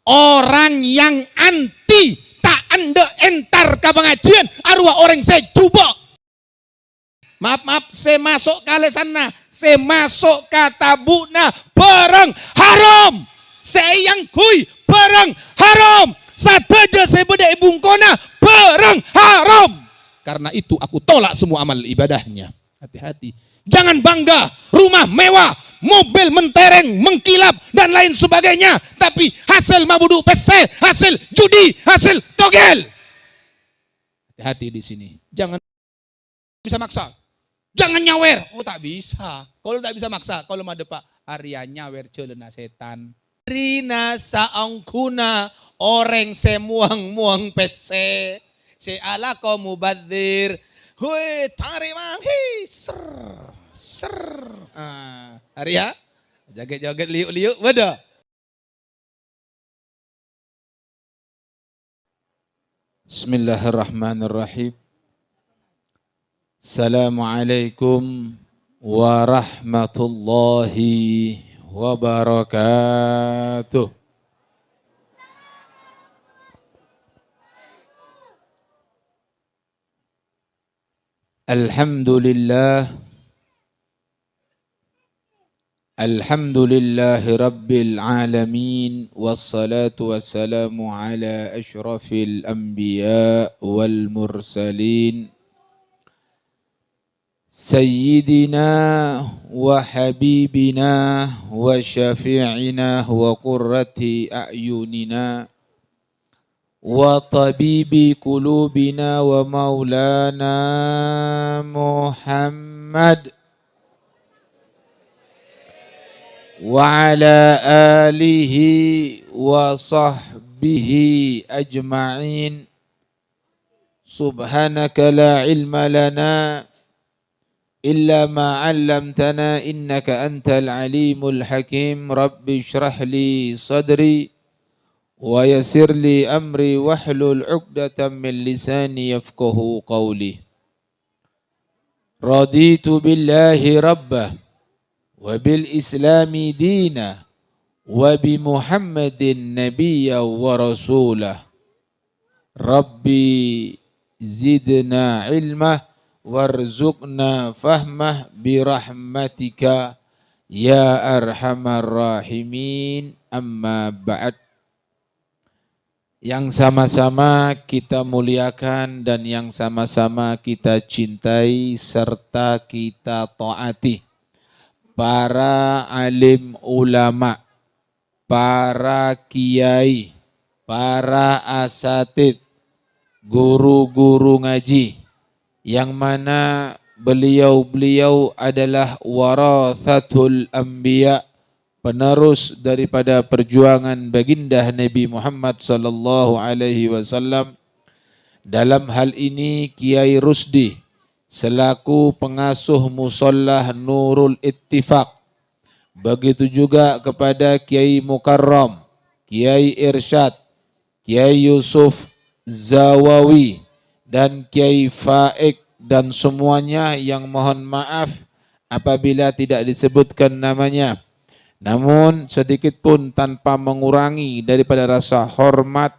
Orang yang anti tak anda entar ke pengajian arwah orang saya coba. Maaf, saya masuk kali sana, saya masuk kata buna barang haram. Saya yang kui barang haram. Sadaja saya beda ibungkona barang haram. Karena itu aku tolak semua amal ibadahnya. Hati-hati. Jangan bangga rumah mewah, mobil mentereng, mengkilap dan lain sebagainya, tapi hasil mabudu pesel, hasil judi, hasil togel. Hati-hati di sini. Jangan bisa maksa. Jangan nyawer. Oh tak bisa. Kalau tak bisa maksa, kalau ada Pak Arya nyawer celana setan. Rina saangkuna orang semuang-muang pese. Se ala kau mubadir. Hui tarimang hi ser. Arya joget-joget liuk-liuk beda. Bismillahirrahmanirrahim. Assalamualaikum warahmatullahi wabarakatuh. Alhamdulillahi rabbil alamin. Wassalatu wassalamu ala ashrafil anbiya wal mursalin. Sayyidina wa habibina wa syafi'ina wa qurrati a'yunina wa tabibi qulubina wa maulana Muhammad wa ala alihi wa sahbihi ajma'in. Subhanaka la ilma lana illa ma 'allamtana innaka antal alimul hakim. Rabbi shrah li sadri wa yassir li amri wahlul 'uqdatam min lisani yafqahu qawli. Raditu billahi rabbah wa bil islami dina wa bi Muhammadin nabiyya wa rasulah. Rabbi zidna ilmah warzuqna fahmah birahmatika ya arhamar rahimin. Amma ba'd. Yang sama-sama kita muliakan dan yang sama-sama kita cintai serta kita taati para alim ulama, para kiai, para asatid, guru-guru ngaji, yang mana beliau-beliau adalah warathatul anbiya, penerus daripada perjuangan baginda Nabi Muhammad sallallahu alaihi wasallam. Dalam hal ini Kiai Rusdi selaku pengasuh Mushollah Nurul Ittifaq. Begitu juga kepada Kiai Mukarram, Kiai Irsyad, Kiai Yusuf Zawawi dan Kiai Faik dan semuanya yang mohon maaf apabila tidak disebutkan namanya. Namun sedikit pun tanpa mengurangi daripada rasa hormat,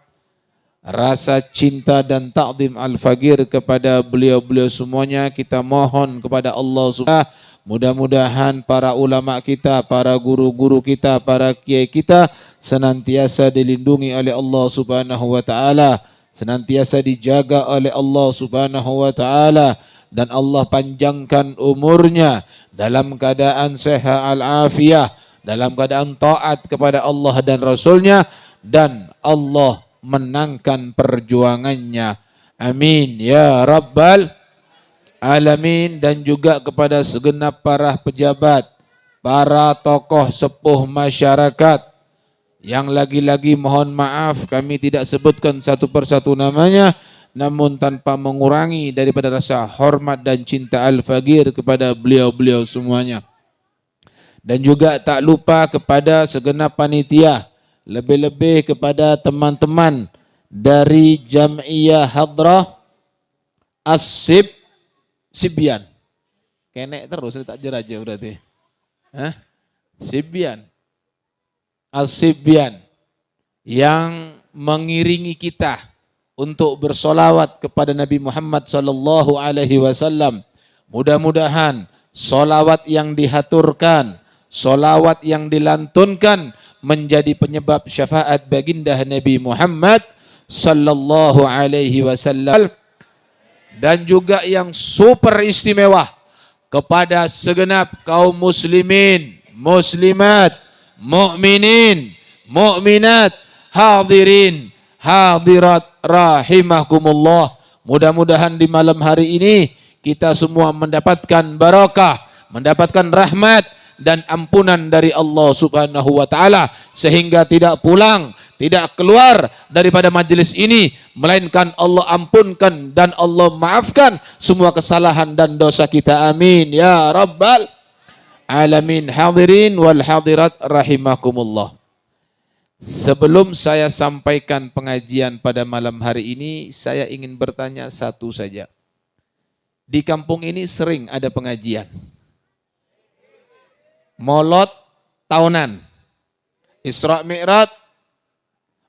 rasa cinta dan ta'zim al-fagir kepada beliau-beliau semuanya, kita mohon kepada Allah Subhanahu. Mudah-mudahan para ulama kita, para guru-guru kita, para kiai kita senantiasa dilindungi oleh Allah Subhanahu wa taala, senantiasa dijaga oleh Allah Subhanahu wa taala, dan Allah panjangkan umurnya dalam keadaan sehat al-afiyah, dalam keadaan taat kepada Allah dan Rasulnya, dan Allah menangkan perjuangannya. Amin ya rabbal alamin. Dan juga kepada segenap para pejabat, para tokoh sepuh masyarakat, yang lagi-lagi mohon maaf kami tidak sebutkan satu persatu namanya, namun tanpa mengurangi daripada rasa hormat dan cinta al-fagir kepada beliau-beliau semuanya. Dan juga tak lupa kepada segenap panitia, lebih-lebih kepada teman-teman dari Jam'iyah Hadrah As-Sibyan. Kenek terus tak jeraja berarti. Sibyan. As-Sibyan. yang mengiringi kita untuk bersolawat kepada Nabi Muhammad sallallahu alaihi wasallam. Mudah-mudahan solawat yang dihaturkan, solawat yang dilantunkan menjadi penyebab syafaat baginda Nabi Muhammad sallallahu alaihi wasallam. Dan juga yang super istimewa kepada segenap kaum muslimin, muslimat, mukminin, mukminat, hadirin, hadirat rahimakumullah. Mudah-mudahan di malam hari ini kita semua mendapatkan barakah, mendapatkan rahmat dan ampunan dari Allah Subhanahu wa taala, sehingga tidak pulang, tidak keluar daripada majelis ini melainkan Allah ampunkan dan Allah maafkan semua kesalahan dan dosa kita. Amin ya rabbal alamin. Hadirin wal hadirat rahimakumullah. Sebelum saya sampaikan pengajian pada malam hari ini, saya ingin bertanya satu saja. Di kampung ini sering ada pengajian Maulid tahunan, Isra Mi'raj,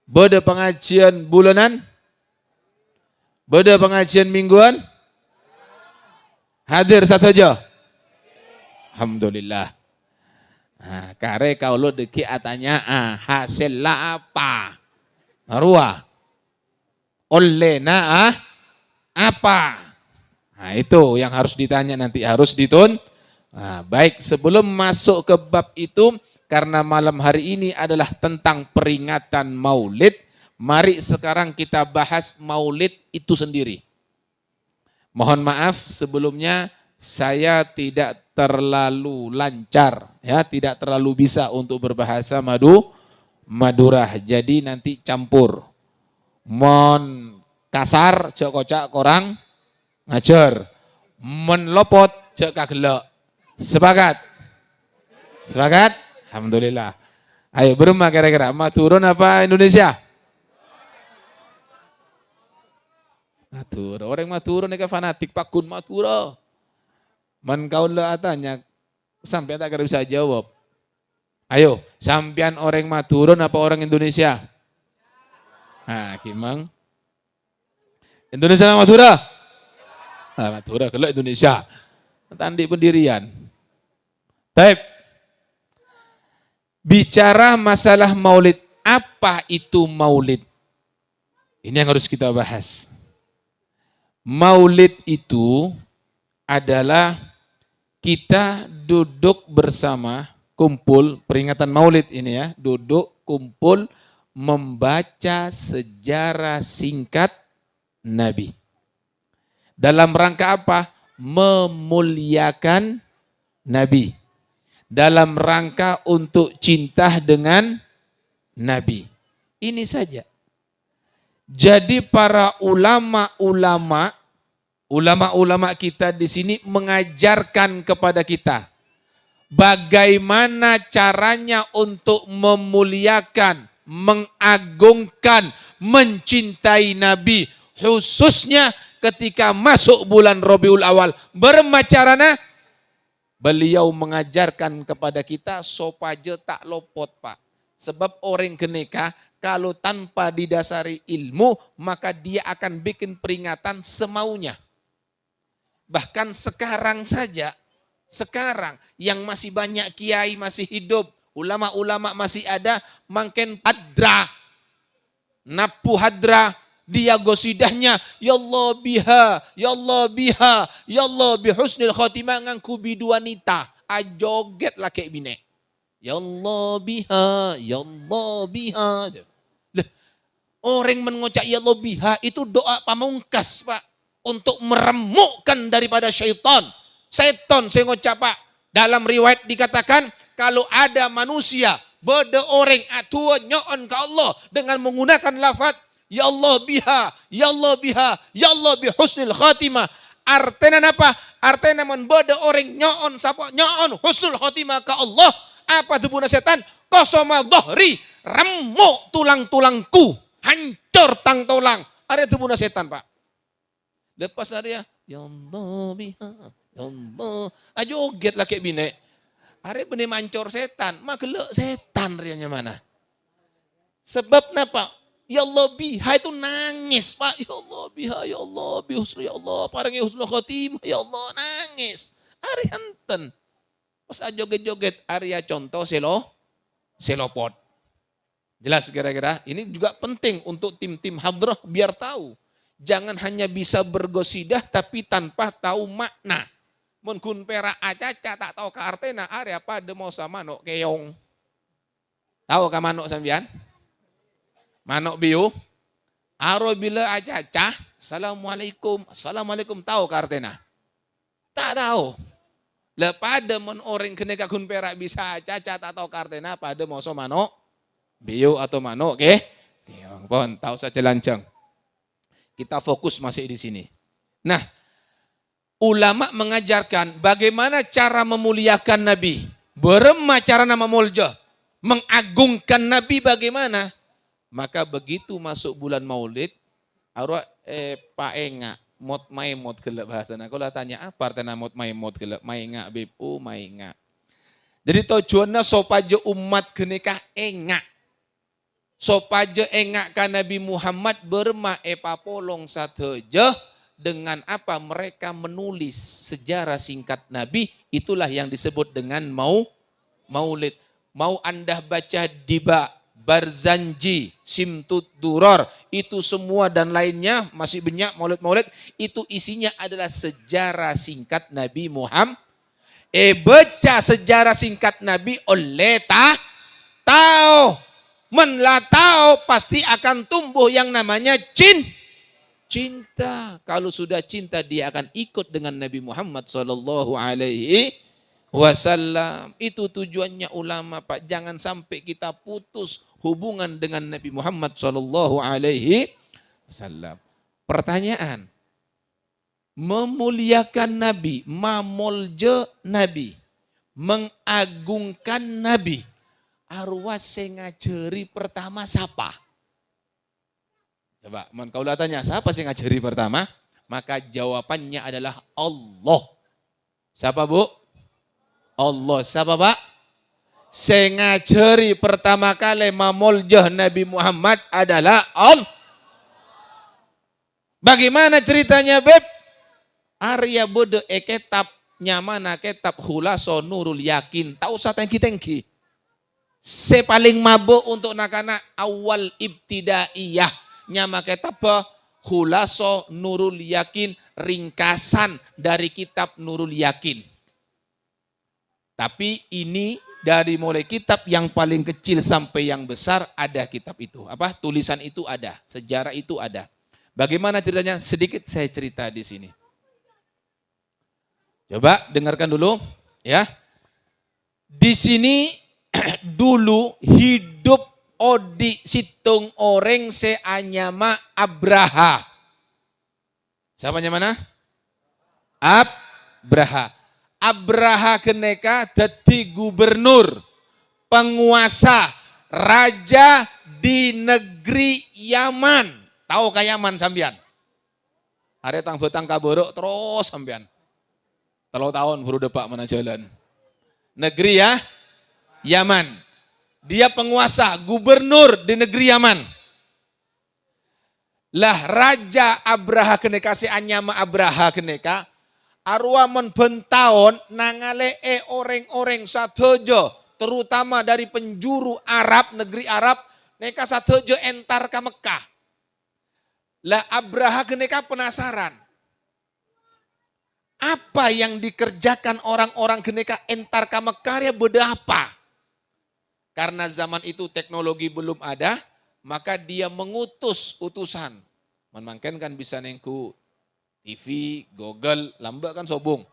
beda pengajian bulanan, beda pengajian mingguan. Hadir satu aja. Alhamdulillah. Nah, kare kaulo deki atanya hasil la apa? Marua. Oleh na apa? Nah, itu yang harus ditanya nanti, harus ditun. Nah, baik, sebelum masuk ke bab itu, karena malam hari ini adalah tentang peringatan Maulid, mari sekarang kita bahas Maulid itu sendiri. Mohon maaf sebelumnya saya tidak terlalu lancar, ya, tidak terlalu bisa untuk berbahasa Madura. Jadi nanti campur. Mon kasar cek kocak korang ngajar. Menlopot cek kagelak. Sepakat? Sepakat? Alhamdulillah. Ayo berumah kira-kira. Maturun apa Indonesia? Matur. Orang Maturun ini fanatik pakun Maturo. Man kau lah tanya sampai tak bisa jawab. Ayo, sampian orang Maturun apa orang Indonesia? Nah, Kimang. Indonesia sama Madura? Nah, Madura kalau Indonesia. Tandi pendirian. Baik. Bicara masalah Maulid, apa itu Maulid? Ini yang harus kita bahas. Maulid itu adalah kita duduk bersama, kumpul, peringatan Maulid ini ya, duduk, kumpul, membaca sejarah singkat Nabi. Dalam rangka apa? Memuliakan Nabi. Dalam rangka untuk cinta dengan Nabi. Ini saja. Jadi para ulama-ulama kita di sini mengajarkan kepada kita bagaimana caranya untuk memuliakan, mengagungkan, mencintai Nabi, khususnya ketika masuk bulan Rabiul Awal. Bermacarana beliau mengajarkan kepada kita sopaja tak lopot, Pak. Sebab orang keneka kalau tanpa didasari ilmu maka dia akan bikin peringatan semaunya. Bahkan sekarang saja, sekarang yang masih banyak kiai masih hidup, ulama-ulama masih ada, makin hadra, napu hadra, dia gosidahnya, ya Allah biha, ya Allah biha, ya Allah bihusnil khotimah ngangku bidu wanita, ajoget lah kayak bine. Ya Allah biha, ya Allah biha. Lah, orang mengucap ya Allah biha itu doa pamungkas, Pak, untuk meremukkan daripada syaitan. Setan saya ngucap, Pak. Dalam riwayat dikatakan kalau ada manusia beda orang atua nyoon ke Allah dengan menggunakan lafaz ya Allah biha, ya Allah biha, ya Allah bihusnil khatimah. Artinya apa? Artinya man beda orang nyoon sapa nyoon husnul khatimah ke Allah. Apa tubuhna setan? Kosoma dhahri, remuk tulang-tulangku, hancur tang tulang. Ada tubuhna setan, Pak. Lepas ada ya Allah biha, ya Allah. Ajoget lah kayak bine. Are benih mancor setan, mak gelek setan rianya mana? Sebab kenapa? Ya Allah biha itu nangis Pak. Ya Allah biha, ya Allah bihusnu, ya Allah parangi husnul khotimah, ya Allah nangis. Ari enten. Pas joget-joget Arya contoh selopot. Jelas kira-kira? Ini juga penting untuk tim-tim hadrah biar tahu. Jangan hanya bisa bergosidah tapi tanpa tahu makna. Mun kun pera acaca tak tahu ke artena Arya pada mau sama manuk keong. Tahu ka manuk sampean? Manuk biu. Aro bila acaca, assalamualaikum, assalamualaikum tahu ka artena? Tak tahu. Lah pada men orang kena kun perak bisa cacat atau kartena pada moso manuk biu atau manuk keong pun tahu saja lancang. Kita fokus masih di sini. Nah, ulama mengajarkan bagaimana cara memuliakan Nabi. Berema cara nama mulja, mengagungkan Nabi bagaimana? Maka begitu masuk bulan Maulid, arwah paenga mot maimot kelep bahasana. Kalau tanya apa artinya mot maimot kelep? Mainga bepu mainga. Jadi tujuannya sopaja umat genikah enga. Sopaja enga kan Nabi Muhammad berma polong sateja dengan apa mereka menulis sejarah singkat Nabi, itulah yang disebut dengan maulid. Mau Anda baca Diba, Barzanji, Simtud Duror, itu semua dan lainnya masih banyak maulid-maulid, itu isinya adalah sejarah singkat Nabi Muhammad. Baca sejarah singkat Nabi oleh tahu. Menlah tahu pasti akan tumbuh yang namanya cinta. Kalau sudah cinta dia akan ikut dengan Nabi Muhammad sallallahu alaihi wasallam. Itu tujuannya ulama Pak. Jangan sampai kita putus hubungan dengan Nabi Muhammad sallallahu alaihi wasallam. Pertanyaan. Memuliakan Nabi, mamolje Nabi, mengagungkan Nabi. Arwah sing ngajari pertama siapa? Coba, kau tanya siapa sing ngajari pertama? Maka jawabannya adalah Allah. Siapa Bu? Allah. Siapa Pak? Sing ngajari pertama kali mamuljah Nabi Muhammad adalah Allah. Bagaimana ceritanya Beb? Arya bodo kitab nyamana kitab Khulaso Nurul Yakin. Tak usah tengki-tengki. Paling mabuk untuk nakana awal ibtidaiyah. Nyama kitab Khulaso Nurul Yakin, ringkasan dari kitab Nurul Yakin. Tapi ini dari mulai kitab yang paling kecil sampai yang besar ada kitab itu. Apa? Tulisan itu ada, sejarah itu ada. Bagaimana ceritanya? Sedikit saya cerita di sini. Coba dengarkan dulu ya. Di sini dulu hidup odi situng orang seanyama Abraha. Siapa mana? Abraha. Abraha keneka dadi gubernur, penguasa, raja di negeri Yaman. Tahu ka Yaman sampean? Are tang betang kaborok terus sampean. 3 tahun baru depak mana jalan. Negeri ya Yaman. Dia penguasa, gubernur di negeri Yaman. Lah Raja Abraha keneka si anyama Abraha keneka arwah men bentaon nangale orang-orang sadojo terutama dari penjuru Arab, negeri Arab neka sadojo entar ke Mekah. Lah Abraha keneka penasaran. Apa yang dikerjakan orang-orang keneka entar ke Mekah ya beda apa? Karena zaman itu teknologi belum ada, maka dia mengutus utusan. Memangkan kan bisa nengku TV, Google, lambat kan sobong.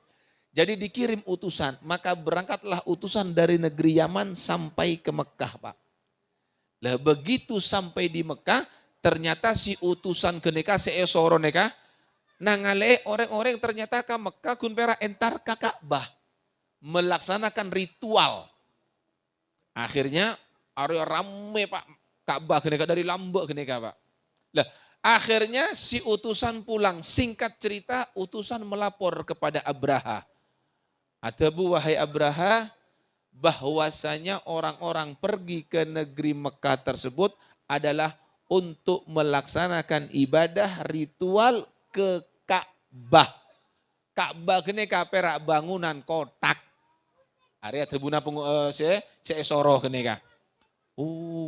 Jadi dikirim utusan, maka berangkatlah utusan dari negeri Yaman sampai ke Mekah Pak. Lah begitu sampai di Mekah, ternyata si utusan keneka seesoro neka, nangale orang-orang ternyata ke Mekah kunpera entar ke Ka'bah. Melaksanakan ritual. Akhirnya area rame Pak Ka'bah keneka dari lambek keneka Pak. Lah akhirnya si utusan pulang. Singkat cerita utusan melapor kepada Abraha. Adabu wahai Abraha bahwasanya orang-orang pergi ke negeri Mekah tersebut adalah untuk melaksanakan ibadah ritual ke Ka'bah. Ka'bah kene perak bangunan kotak. Area tebuna seesoro kene ka.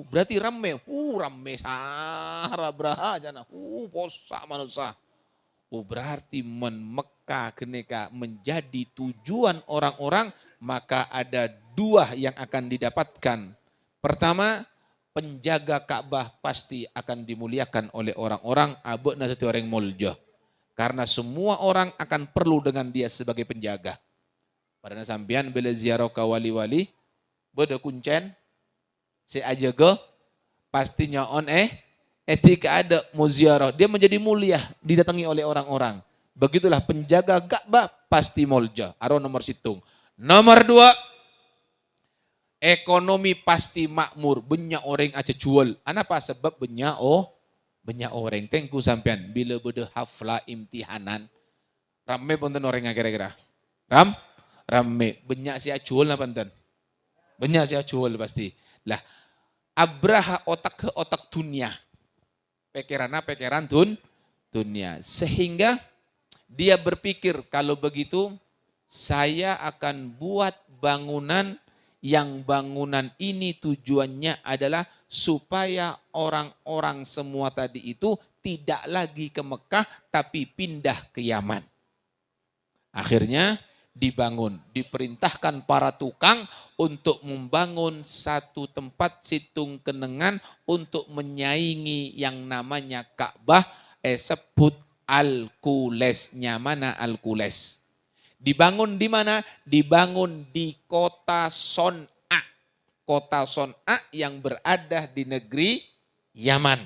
Berarti rame. Rame sahara braha jana. Posa manusia. Berarti Mekah keneka menjadi tujuan orang-orang, maka ada dua yang akan didapatkan. Pertama, penjaga Ka'bah pasti akan dimuliakan oleh orang-orang abena tati orang mulja. Karena semua orang akan perlu dengan dia sebagai penjaga. Pada sampean bila ziarah ke wali-wali, beda kuncen, si ajaga, pastinya etika ada mau ziarah, dia menjadi mulia, didatangi oleh orang-orang. Begitulah penjaga Ka'bah pasti mulja. Aro nomor situng. Nomor dua, ekonomi pasti makmur. Banyak orang aja jual. Kenapa? Sebab banyak orang. Tengku sampean bila beda hafla imtihanan. Rame ponten orang kira-kira. Rame. Banyak si jual apa ponten? Banyak si jual pasti. Lah, Abraha otak ke otak dunia. Pikiran dunia. Sehingga dia berpikir kalau begitu saya akan buat bangunan yang bangunan ini tujuannya adalah supaya orang-orang semua tadi itu tidak lagi ke Mekah tapi pindah ke Yaman. Akhirnya dibangun, diperintahkan para tukang untuk membangun satu tempat situng kenengan untuk menyaingi yang namanya Ka'bah, sebut Al-Qules. Mana Al-Qules? Dibangun di mana? Dibangun di kota Son'a. Kota Son'a yang berada di negeri Yaman.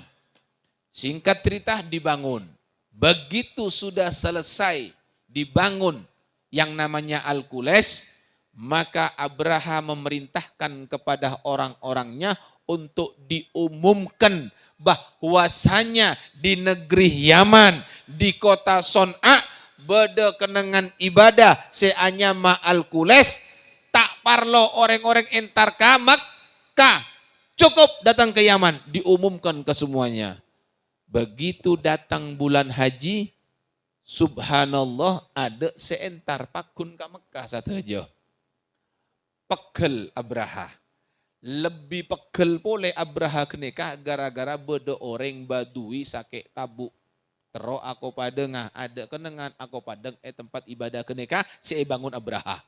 Singkat cerita dibangun. Begitu sudah selesai dibangun yang namanya Al-Qules, maka Abraha memerintahkan kepada orang-orangnya untuk diumumkan bahwasanya di negeri Yaman, di kota Son'a, beda kenangan ibadah seanyama Al-Qules, tak parlo orang-orang entar ke Makkah, cukup datang ke Yaman, diumumkan ke semuanya. Begitu datang bulan haji, subhanallah ada seentar pakun ke Mekah satu aja. Pegel Abraha. Lebih pegel pole Abraha keneka gara-gara beda orang badui sakit tabuk. Tero aku padengah ada kenangan aku padeng tempat ibadah keneka saya bangun Abraha.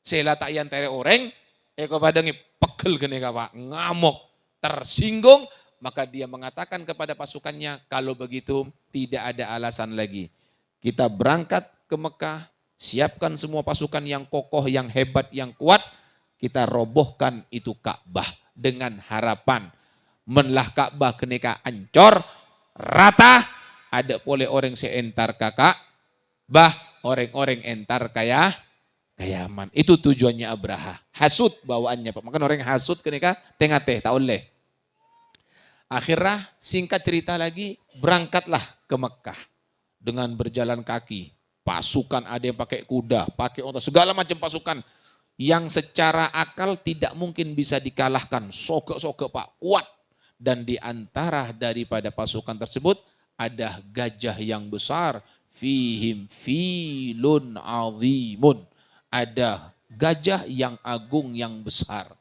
Saya tak yang tere orang aku padengi pegel keneka Pak, ngamuk, tersinggung, maka dia mengatakan kepada pasukannya kalau begitu tidak ada alasan lagi. Kita berangkat ke Mekah, siapkan semua pasukan yang kokoh, yang hebat, yang kuat. Kita robohkan itu Ka'bah dengan harapan menlah Ka'bah keneka ancor, rata, ada boleh orang seentar kakak, orang-orang entar kaya Yaman. Itu tujuannya Abraha. Hasut bawaannya Pak. Maka orang hasut keneka tengah teh, tak oleh. Akhirnya singkat cerita lagi, berangkatlah ke Mekah. Dengan berjalan kaki, pasukan ada yang pakai kuda, pakai onta, segala macam pasukan yang secara akal tidak mungkin bisa dikalahkan. Sogok-sogok Pak, kuat. Dan di antara daripada pasukan tersebut ada gajah yang besar, fihim filun azimun. Ada gajah yang agung yang besar.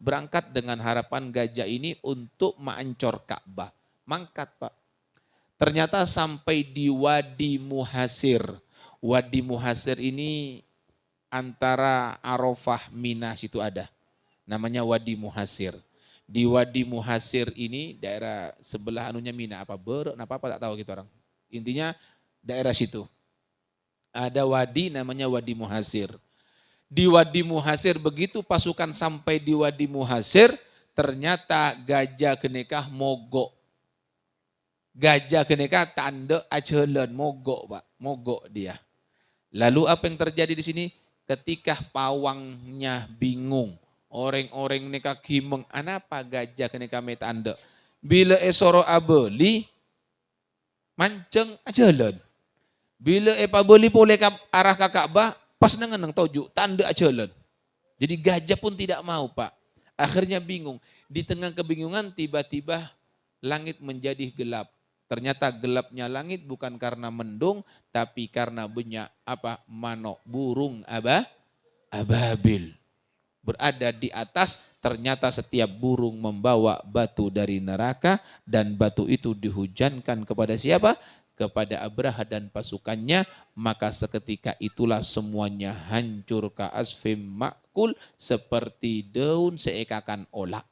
Berangkat dengan harapan gajah ini untuk mengancor Ka'bah. Mangkat Pak. Ternyata sampai di Wadi Muhasir. Wadi Muhasir ini antara Arafah, Mina situ ada. Namanya Wadi Muhasir. Di Wadi Muhasir ini daerah sebelah anunya Mina. Apa tak tahu gitu orang. Intinya daerah situ. Ada wadi namanya Wadi Muhasir. Di Wadi Muhasir begitu pasukan sampai di Wadi Muhasir. Ternyata gajah kenekah mogok. Gajah keneka tanda ajalan mogok Pak, mogok dia. Lalu apa yang terjadi di sini? Ketika pawangnya bingung, orang-orang neka gimeng, anapa gajah keneka metanda? Bila esoro abeli, manceng ajalan. Bila pabeli boleh arah ke Ka'bah, pas nengeneng toju, tanda ajalan. Jadi gajah pun tidak mau Pak. Akhirnya bingung. Di tengah kebingungan tiba-tiba langit menjadi gelap. Ternyata gelapnya langit bukan karena mendung, tapi karena banyak manok, burung ababil. Berada di atas, ternyata setiap burung membawa batu dari neraka, dan batu itu dihujankan kepada siapa? Kepada Abraha dan pasukannya. Maka seketika itulah semuanya hancur ka'asfim ma'kul, seperti daun seekakan olak.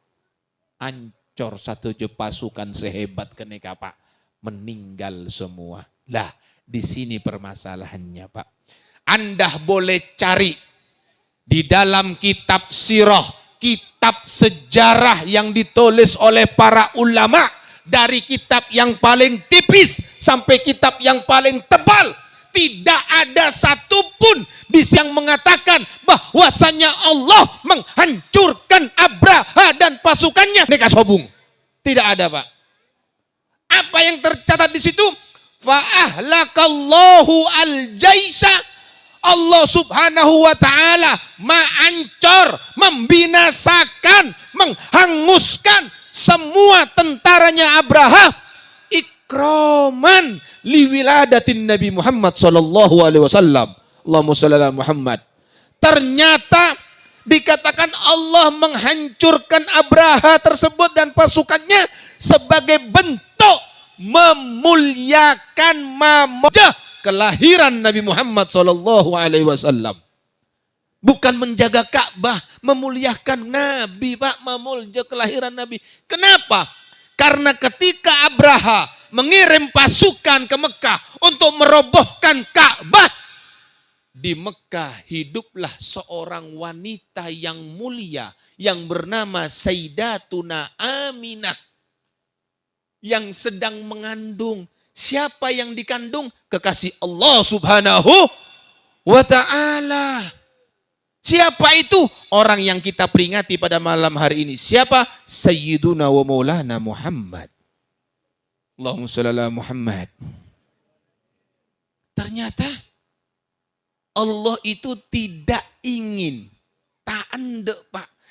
Hancur satu je pasukan sehebat keneka Pak. Meninggal semua. Lah, di sini permasalahannya Pak. Anda boleh cari di dalam kitab sirah, kitab sejarah yang ditulis oleh para ulama, dari kitab yang paling tipis sampai kitab yang paling tebal, tidak ada satupun yang mengatakan bahwasanya Allah menghancurkan Abraha dan pasukannya. Mereka sobung. Tidak ada Pak. Apa yang tercatat di situ? Fa'ahlakallahu al-jaisa. Allah subhanahu wa ta'ala menghancur, membinasakan, menghanguskan semua tentaranya Abraha. Ikraman liwiladatin Nabi Muhammad sallallahu alaihi wasallam. Allahumma shalli ala Muhammad. Ternyata dikatakan Allah menghancurkan Abraha tersebut dan pasukannya sebagai bentuk memuliakan kelahiran Nabi Muhammad sallallahu alaihi wasallam. Bukan menjaga Ka'bah, memuliakan Nabi, Pak, memuja kelahiran Nabi. Kenapa? Karena ketika Abraha mengirim pasukan ke Mekah untuk merobohkan Ka'bah, di Mekah hiduplah seorang wanita yang mulia yang bernama Sayyidatuna Aminah yang sedang mengandung. Siapa yang dikandung? Kekasih Allah subhanahu wa ta'ala. Siapa itu? Orang yang kita peringati pada malam hari ini. Siapa? Sayyiduna wa maulana Muhammad. Allahumma shalli ala Muhammad. Ternyata Allah itu tidak ingin Pak,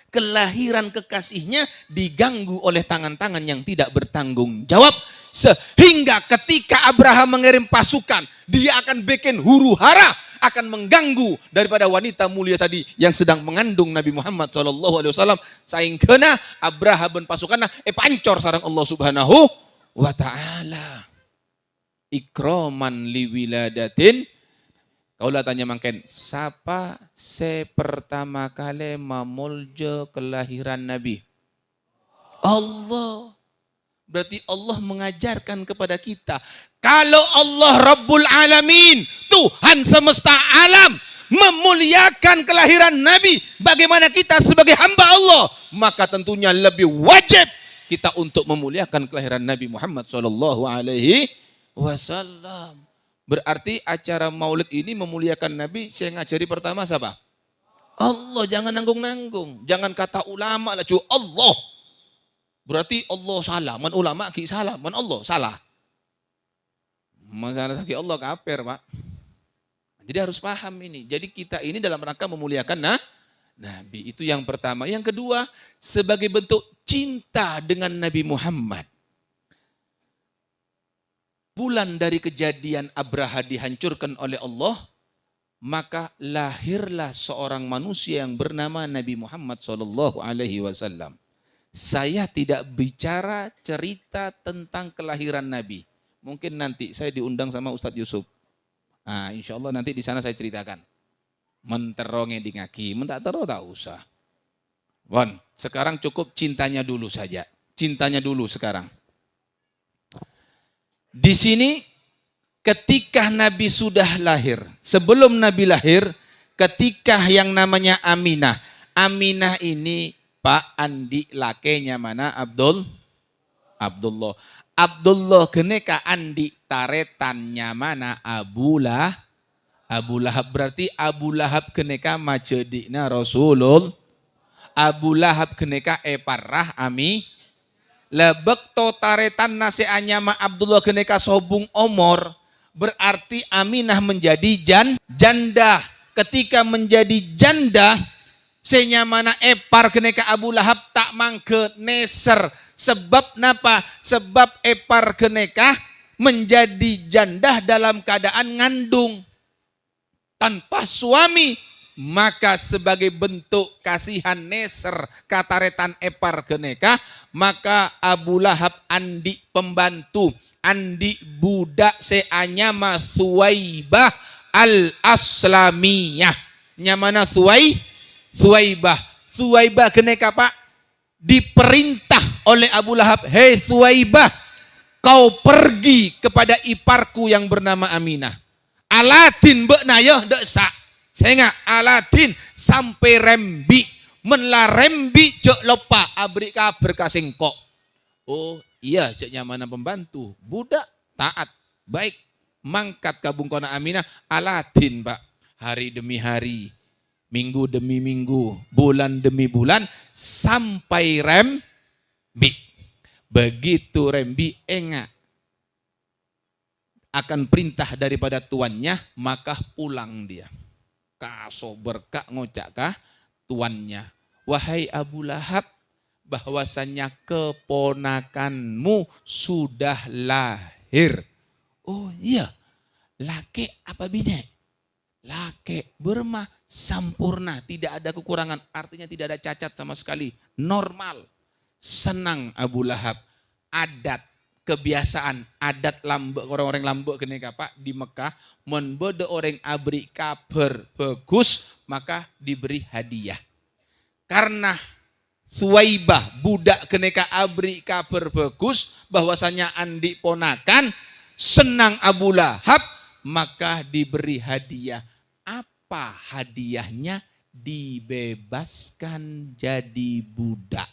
kelahiran kekasihnya diganggu oleh tangan-tangan yang tidak bertanggung jawab. Sehingga ketika Abraham mengirim pasukan, dia akan bikin huru hara, akan mengganggu daripada wanita mulia tadi yang sedang mengandung Nabi Muhammad SAW. Sehingga Abraham dan pasukannya pancor sarang Allah subhanahu wa ta'ala. Ikraman liwiladatin. Kaulah tanya mangken, siapa pertama kali memulja kelahiran Nabi? Allah. Berarti Allah mengajarkan kepada kita, kalau Allah Rabbul Alamin, Tuhan semesta alam, memuliakan kelahiran Nabi, bagaimana kita sebagai hamba Allah? Maka tentunya lebih wajib kita untuk memuliakan kelahiran Nabi Muhammad SAW. Berarti acara maulid ini memuliakan Nabi. Saya ngajari pertama siapa? Allah. Jangan nanggung-nanggung. Jangan kata ulama lah, Allah. Berarti Allah salah. Man ulama ki salah. Man Allah salah. Masalah ki Allah kafir, Pak. Jadi harus paham ini. Jadi kita ini dalam rangka memuliakan Nabi. Itu yang pertama. Yang kedua, sebagai bentuk cinta dengan Nabi Muhammad. Bulan dari kejadian Abraha dihancurkan oleh Allah, maka lahirlah seorang manusia yang bernama Nabi Muhammad SAW. Saya tidak bicara cerita tentang kelahiran Nabi. Mungkin nanti saya diundang sama Ustadz Yusuf. Nah, insya Allah nanti di sana saya ceritakan. Menteronge di ngaki, mentak tero tak usah. Sekarang cukup cintanya dulu saja. Cintanya dulu sekarang. Di sini ketika Nabi sudah lahir, sebelum Nabi lahir, ketika yang namanya Aminah. Aminah ini Pak Andi lakenya mana? Abdullah. Abdullah keneka Andi taretannya mana? Abu Lahab. Berarti Abu Lahab keneka macedikna Rasulul. Abu Lahab keneka parah lebek to taretan nasi anyama Abdullah keneka sobung omor, berarti Aminah menjadi janda. Ketika menjadi janda, senyamana epar keneka Abu Lahab tak mangke neser Sebab napa? Sebab epar kenekah menjadi janda dalam keadaan ngandung tanpa suami, maka sebagai bentuk kasihan neser kataretan epar kenekah, maka Abu Lahab andi pembantu, andi budak seanyama Thuwaibah al-Aslamiyah. Nyamana Thuwaibah. Thuwaibah kenekah Pak? Diperintah oleh Abu Lahab, hei Thuwaibah, kau pergi kepada iparku yang bernama Aminah. Aladin beknayah deksa. Sehingga Aladin sampai rembi. Menla rembi cek lupa abri kabar kasingkok. Oh iya ceknya mana pembantu. Budak taat. Baik. Mangkat kabung kona Aminah. Aladin Pak. Hari demi hari. Minggu demi minggu. Bulan demi bulan. Sampai rembi. Begitu rembi enggak akan perintah daripada tuannya, maka pulang dia. Kaso berkah ngocakkah tuannya, wahai Abu Lahab, bahwasannya keponakanmu sudah lahir. Oh iya, laki apa bine? Laki bermah sampurna, tidak ada kekurangan, artinya tidak ada cacat sama sekali, normal. Senang Abu Lahab, adat kebiasaan adat lambek orang-orang lambek keneka Pak di Mekah menbode orang abri kabar bagus maka diberi hadiah. Karena Thuwaibah budak keneka abri kabar bagus bahwasanya andi ponakan senang Abu Lahab maka diberi hadiah. Apa hadiahnya? Dibebaskan jadi budak.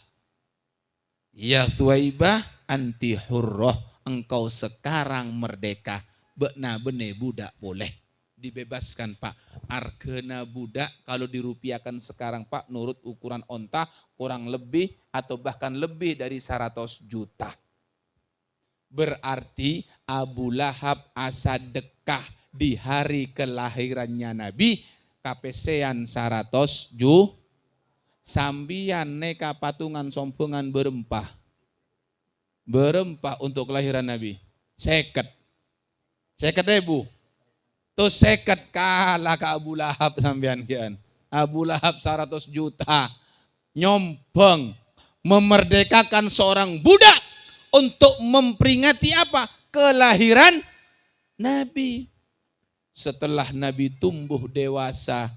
Ya Thuwaibah anti hurroh, engkau sekarang merdeka. Bekna bene budak boleh dibebaskan Pak. Argena budak kalau dirupiahkan sekarang Pak nurut ukuran onta kurang lebih atau bahkan lebih dari 100 juta. Berarti Abu Lahab asa dekah di hari kelahirannya Nabi kapesean 100 juta. Sambian neka patungan sombongan berempah untuk kelahiran Nabi. Seket ibu. Tuh seket kalah ke Abu Lahab sambian kian. Abu Lahab 100 juta. Nyombong. Memerdekakan seorang budak. Untuk memperingati apa? Kelahiran Nabi. Setelah Nabi tumbuh dewasa.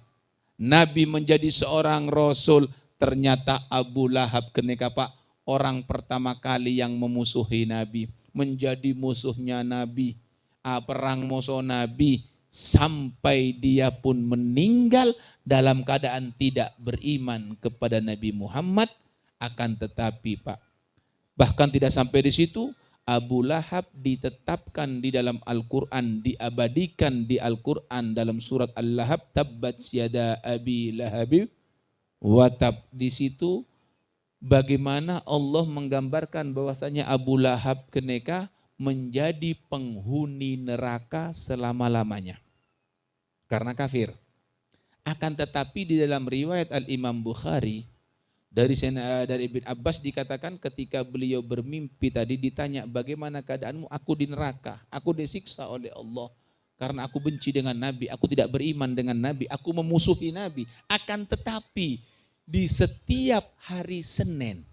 Nabi menjadi seorang Rasul. Ternyata Abu Lahab keneka Pak. Orang pertama kali yang memusuhi Nabi. Menjadi musuhnya Nabi. Perang musuh Nabi. Sampai dia pun meninggal dalam keadaan tidak beriman kepada Nabi Muhammad. Akan tetapi Pak. Bahkan tidak sampai di situ. Abu Lahab ditetapkan di dalam Al-Quran, diabadikan di Al-Quran dalam surat Al-Lahab, tabbat yada abi lahabi watab. Di situ bagaimana Allah menggambarkan bahwasanya Abu Lahab keneka menjadi penghuni neraka selama-lamanya karena kafir. Akan tetapi di dalam riwayat Al-Imam Bukhari dari Ibn Abbas dikatakan ketika beliau bermimpi tadi ditanya bagaimana keadaanmu, aku di neraka, aku disiksa oleh Allah karena aku benci dengan Nabi, aku tidak beriman dengan Nabi, aku memusuhi Nabi. Akan tetapi di setiap hari Senin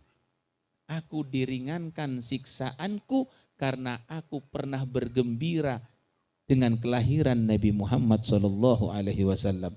aku diringankan siksaanku karena aku pernah bergembira dengan kelahiran Nabi Muhammad SAW.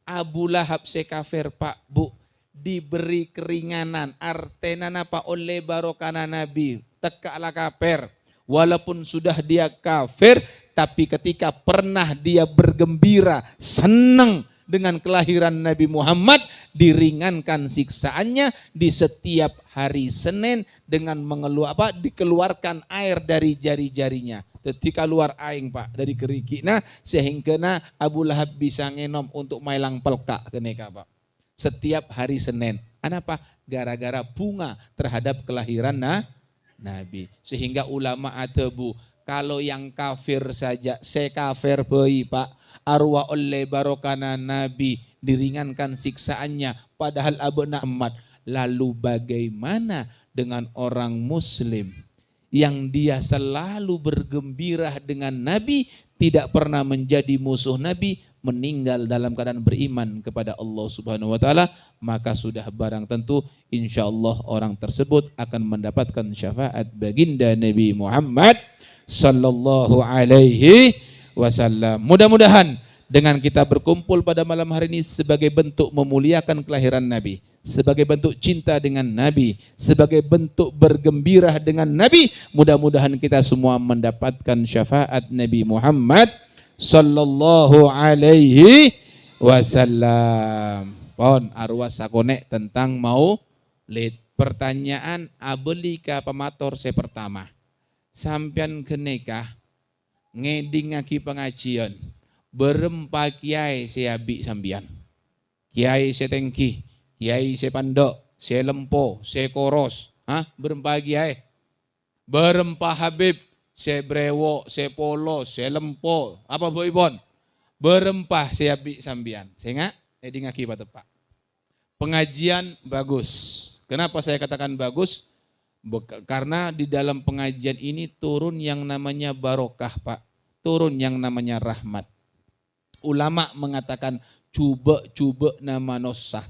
Abu Lahab sekafir Pak Bu, diberi keringanan, artena napa oleh barokana Nabi, tekaklah kafir. Walaupun sudah dia kafir, tapi ketika pernah dia bergembira, senang dengan kelahiran Nabi Muhammad, diringankan siksaannya di setiap hari Senin dengan dikeluarkan air dari jari-jarinya. Ketika keluar aing Pak dari kerikina, sehingga Abu Lahab bisa ngenom untuk mailang pelkak keneka Pak. Setiap hari Senin. Kenapa? Gara-gara bunga terhadap kelahiran Nabi. Sehingga ulama atebu, kalau yang kafir saja, sekafir bayi Pak, arwah oleh barokana Nabi, diringankan siksaannya, padahal Abu Muhammad. Lalu bagaimana dengan orang muslim yang dia selalu bergembira dengan Nabi, tidak pernah menjadi musuh Nabi, meninggal dalam keadaan beriman kepada Allah Subhanahu wa taala, maka sudah barang tentu insyaallah orang tersebut akan mendapatkan syafaat baginda Nabi Muhammad sallallahu alaihi wasallam. Mudah-mudahan dengan kita berkumpul pada malam hari ini sebagai bentuk memuliakan kelahiran Nabi, sebagai bentuk cinta dengan Nabi, sebagai bentuk bergembira dengan Nabi, mudah-mudahan kita semua mendapatkan syafaat Nabi Muhammad sallallahu alaihi wasallam. Pon arwah sakone tentang maulid. Pertanyaan abelika pemator saya pertama. Sampian kenikah ngeding ngaki pengajian. Berempa kiai saya abi sambian. Kiai saya tengki, kiai saya pandok, saya lempo, saya koros. Berempa kiai. Berempa habib, saya brewo, saya polo, saya lempo. Apa bu Ibon? Berempah saya abi sambian. Saya nggak? Ngeding ngaki pak. Pengajian bagus. Kenapa saya katakan bagus? Karena di dalam pengajian ini turun yang namanya barokah pak. Turun yang namanya rahmat. Ulama mengatakan cuba nama nosah.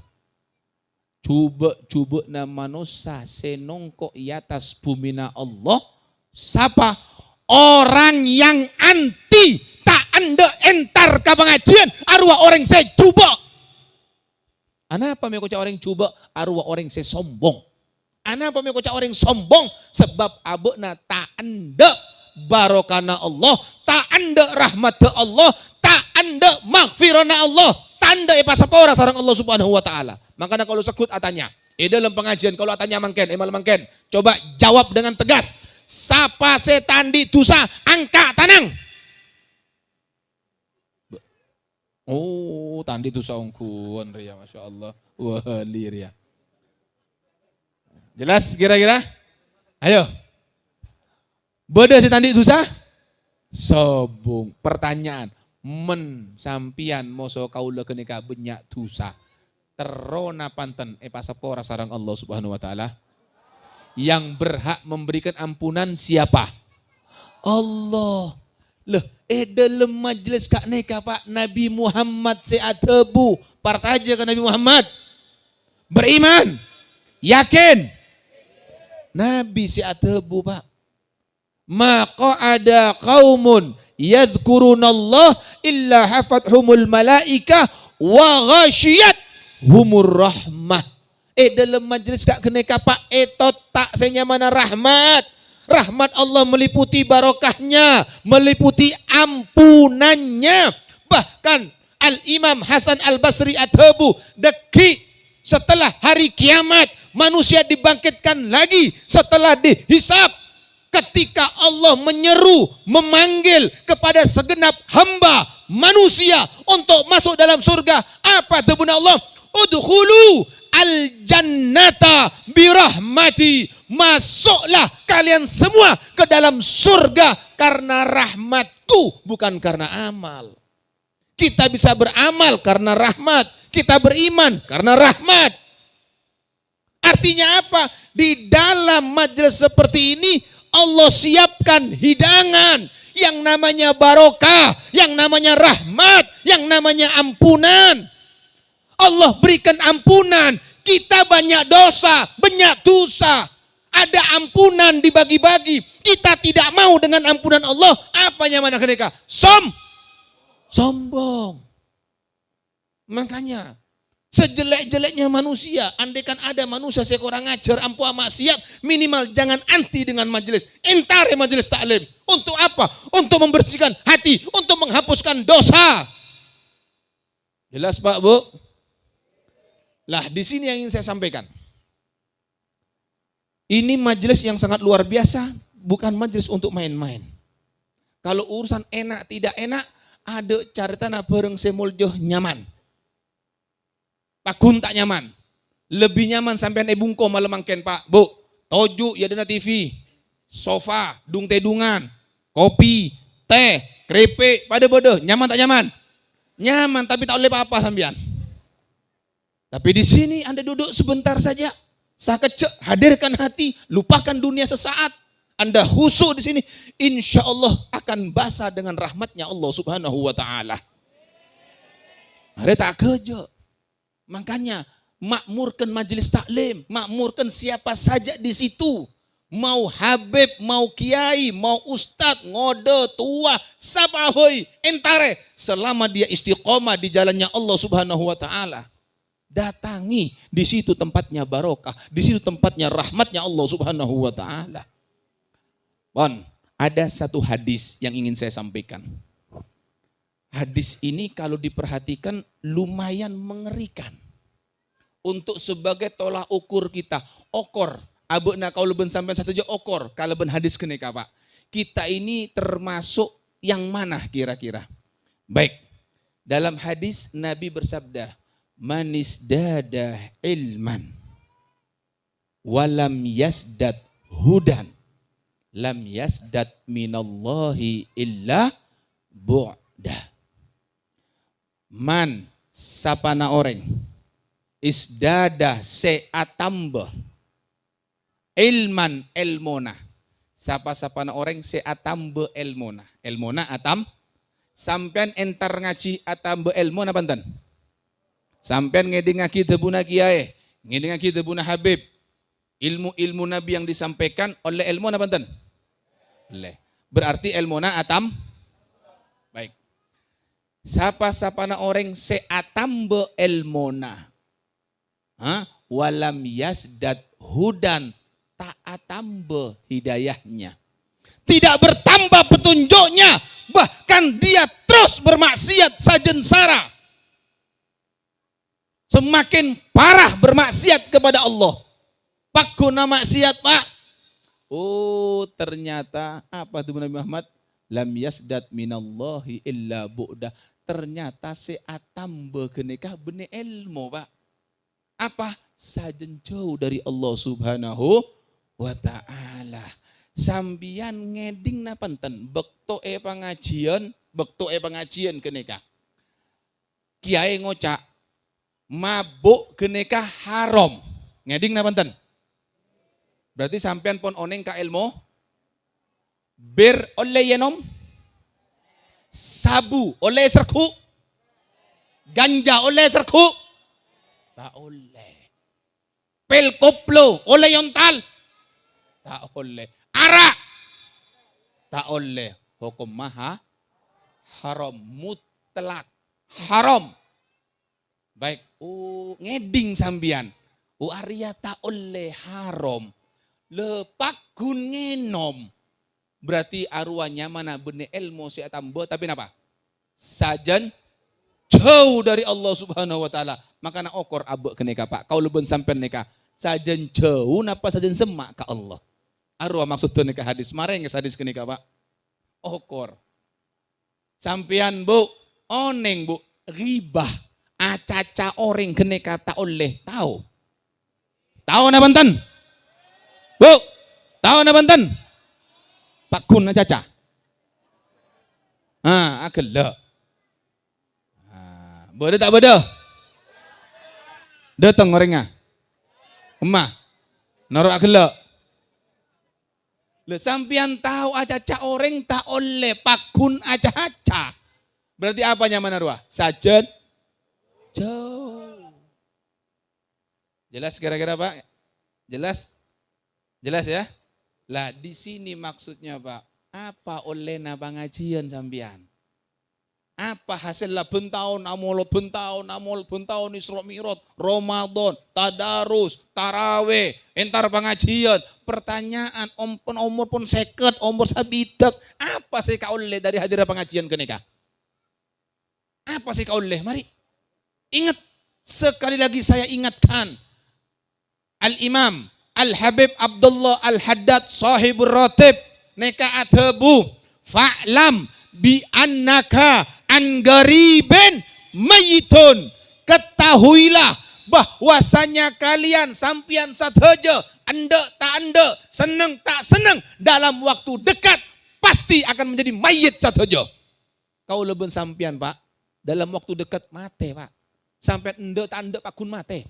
Cuba nama nosah senongko i atas bumina Allah. Siapa? Orang yang anti tak anda entar ke pengajian arwah orang saya cuba. Anapa mau kocak orang cuba arwah orang saya sombong. Anapa mau kocak orang sombong sebab abena tak anda barokana Allah, tak anda rahmat Allah, tak anda maghfirana Allah, tanda pasapora sarang Allah Subhanahu wa taala. Makanya kalau sekut atanya, dalam pengajian kalau atanya mangken, mangken, coba jawab dengan tegas. Sapa setan di tusa angka tanang. Oh, tandi tusa ongkuan ria, masya Allah, wali ria. Jelas kira-kira? Ayo. Beda setan di tusa? Sobung. Pertanyaan, men sampian moso kaula kenika benyak tusa. Terona panten pasapora sarang Allah Subhanahu wa taala. Yang berhak memberikan ampunan siapa? Allah. Loh, dalam majelis kak neka pak Nabi Muhammad seatebu partaja ke Nabi Muhammad beriman yakin Nabi seatebu pak. Maka ada kaumun yadhkurunallah illa hafathumul malaika wa ghashiyat humur rahmah. Dalam majelis kak keneka pak etot tak senyamana rahmat. Rahmat Allah meliputi barokahnya, meliputi ampunannya. Bahkan Al-Imam Hasan Al-Basri Adhabu deki setelah hari kiamat manusia dibangkitkan lagi setelah dihisab. Ketika Allah menyeru, memanggil kepada segenap hamba manusia untuk masuk dalam surga. Apa debuna Allah? Udkhulu al-jannata birahmati. Masuklah kalian semua ke dalam surga karena rahmatku, bukan karena amal. Kita bisa beramal karena rahmat. Kita beriman karena rahmat. Artinya apa? Di dalam majelis seperti ini Allah siapkan hidangan yang namanya barokah, yang namanya rahmat, yang namanya ampunan. Allah berikan ampunan. Kita banyak dosa, banyak dosa. Ada ampunan dibagi-bagi. Kita tidak mau dengan ampunan Allah. Apanya mana mereka? Sombong. Makanya sejelek-jeleknya manusia, andaikan ada manusia sekurang ajar, ampuh maksiat, minimal jangan anti dengan majelis. Entare majelis taklim. Untuk apa? Untuk membersihkan hati, untuk menghapuskan dosa. Jelas Pak, Bu? Lah di sini yang ingin saya sampaikan. Ini majelis yang sangat luar biasa, bukan majelis untuk main-main. Kalau urusan enak tidak enak, ada caritana bareng semuljoh nyaman. Pakun tak nyaman. Lebih nyaman sampai bungko malam mangken Pak, Bu. Toju ya dana TV, sofa, dung tedungan, kopi, teh, keripik, pada bodoh, nyaman tak nyaman? Nyaman, tapi tak boleh apa-apa sampean. Tapi di sini Anda duduk sebentar saja. Sakecek, hadirkan hati, lupakan dunia sesaat. Anda khusyuk di sini, insya Allah akan basah dengan rahmatnya Allah Subhanahu wa Ta'ala. Ada tak kerja. Makanya makmurkan majelis taklim, makmurkan siapa saja di situ. Mau habib, mau kiai, mau ustad, ngode, tua, sabahoy, entare. Selama dia istiqomah di jalannya Allah Subhanahu wa Ta'ala. Datangi, di situ tempatnya barokah, di situ tempatnya rahmatnya Allah Subhanahu wa Ta'ala. Bon, ada satu hadis yang ingin saya sampaikan. Hadis ini kalau diperhatikan lumayan mengerikan. Untuk sebagai tolak ukur kita, okor, abekna kau leben sampai satu je okor, kalau ben hadis keneka Pak. Kita ini termasuk yang mana kira-kira? Baik, dalam hadis Nabi bersabda, manis dada ilman walam yasdad hudan lam yasdad minallahi illa bu'dah. Man sapana orang isdada seatamba ilman elmona. Sapa-sapana orang seatamba elmona. Elmona atam sampean entar ngaji atamba elmona panten. Sampean ngedengaki tebuna kiai, ngedengaki tebuna habib. Ilmu-ilmu Nabi yang disampaikan oleh elmona panten. Oleh. Berarti elmona atam. Baik. Sapa-sapana orang seatamba elmona. Walam yasdad hudan ta'atamba hidayahnya. Tidak bertambah petunjuknya, bahkan dia terus bermaksiat sajen sara. Semakin parah bermaksiat kepada Allah. Pak guna maksiat Pak. Oh ternyata apa itu Nabi Muhammad? Lam yasdad minallahi illa bu'dah. Ternyata seatamba kenekah bene ilmu Pak. Apa? Sajen jauh dari Allah Subhanahu wa Ta'ala. Sambian ngeding napanten. Bekto pengajian kenekah. Kiai ngocak. Mabuk geneka haram. Ngeding napanten. Berarti sampean pon oneng ka ilmu. Bir oleh yenom. Sabu oleh serku. Ganja oleh serku. Tak oleh. Pil koplo oleh yontal. Tak oleh. Arak. Tak oleh. Hukum maha haram mutlak. Haram. Baik, ngeding sambian. Arya tak oleh haram. Lepak gun ngenom. Berarti arwahnya mana bene ilmu si atambo tapi napa? Sajan jauh dari Allah Subhanahu wa Ta'ala. Maka na okor abek keneka Pak. Kau leben sampean neka. Sajan jauh napa sajan semak ke Allah. Arwah maksud tu neka hadis. Mareng hadis keneka Pak. Okor. Sampean Bu, oneng Bu, ribah. Acaca orang kene kata oleh tahu. Tahu na banten? Bu, tahu na banten? Pak kun acaca. Agak Beda tak beda? Datang orangnya. Emak. Naruh agak le sampian tahu acaca orang tak oleh pak kun acaca. Berarti apanya mana ruah? Sajen jauh. Jelas kira-kira Pak? Jelas? Jelas ya? Lah di sini maksudnya Pak, apa oleh na pengajian sambian? Apa hasilnya bentahun, amol bentahun, Isra Mi'raj, Ramadan, tadarus, taraweh, entar pengajian. Pertanyaan, umur pun seket, umur sabidak. Apa sih kau oleh dari hadirat pengajian kenika? Apa sih kau oleh? Mari. Ingat, sekali lagi saya ingatkan. Al-Imam, Al-Habib Abdullah Al-Haddad sahibur ratib. Neka adhabu, fa'lam bi annaka an garibin mayitun. Ketahuilah bahwasanya kalian sampian sateja, anda tak anda, senang tak senang, dalam waktu dekat pasti akan menjadi mayit sateja. Kau leben sampian Pak, dalam waktu dekat mate Pak. Sampai ende tak ende pakun mate.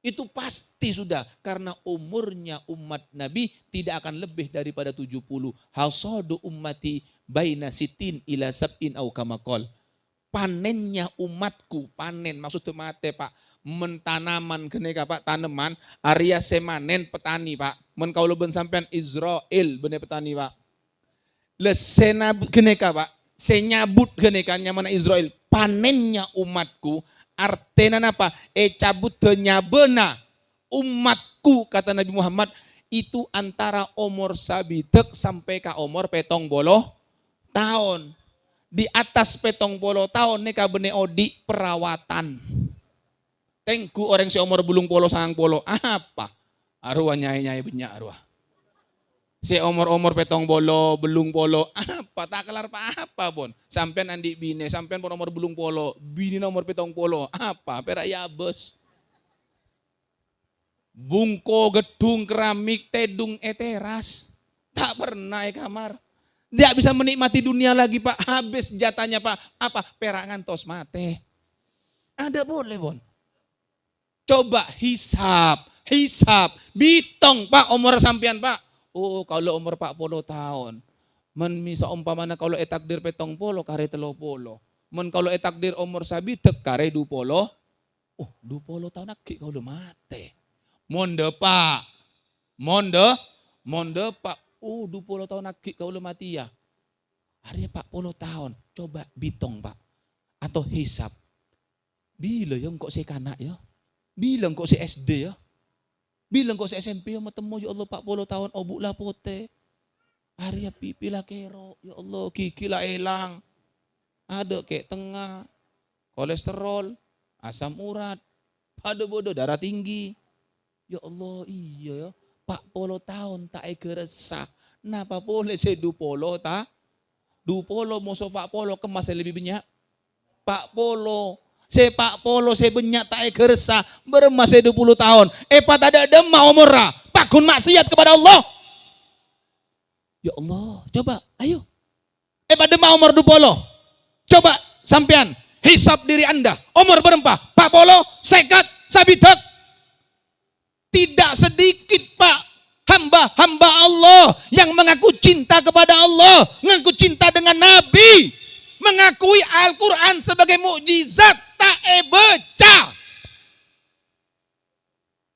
Itu pasti sudah. Karena umurnya umat Nabi tidak akan lebih daripada 70. Hasadu ummati baina sitin ila sab'in au kamakol. Panennya umatku, panen maksudnya mate Pak. Mentanaman keneka Pak, tanaman. Arya semanen petani Pak. Men kaulo ben sampean Israel bener petani Pak. Lesena keneka Pak. Senyabut kenekanya mana Israel. Panennya umatku. Artena apa? Cabut nyabena umatku kata Nabi Muhammad itu antara umur sabitek sampai ke umur 70 tahun. Di atas 70 tahun neka bene odi perawatan. Tengku orang si umur belum polo sangang polo apa? Arwah nyai banyak arwah. Si umur 70 belum polo apa tak kelar apa pun. Sampean andi bine, sampean pun umur belum polo, bini nomor 70 apa? Perak ya bos. Bungko gedung keramik tedung teras. Tak pernah kamar. Dia bisa menikmati dunia lagi Pak. Habis jatahnya Pak. Apa? Perangan tos mate. Ada boleh Bon. Coba hisap. Bitong Pak umur sampean Pak. Oh kalau umur 40 tahun. Men misa umpamana kalau etakdir 70 kare 30. Men kalau etakdir umur sabitek kare 20. Oh 20 tahun lagi kalau mate. Monde Pak. Monde Pak. Oh 20 tahun lagi kalau mati ya. Hari 40 tahun. Coba bitong Pak. Atau hisap. Bila yang kok saya kanak ya. Bilang kok saya SD ya. Bilang kok saya SMP ya matemu ya Allah 40 tahun obuk lah pote. Arya pipi lah kero. Ya Allah gigi lah elang. Ada kayak tengah. Kolesterol. Asam urat. Pada bodoh darah tinggi. Ya Allah iya ya. 40 tahun tak resah. Napa boleh saya 20 tak? 20 musuh 40 kemas lebih banyak. 40. Sepak polo saya banyak tak resah bermasa 20 tahun. Pak ada demam umurah. Pakun maksiat kepada Allah. Ya Allah, coba ayo. Pak demam umur 20. Coba sampean hisap diri Anda. Umur berapa? 40, sekat, sabitek. Tidak sedikit Pak. Hamba-hamba Allah yang mengaku cinta kepada Allah, mengaku cinta dengan Nabi, mengakui Al-Quran sebagai mukjizat. Tak baca.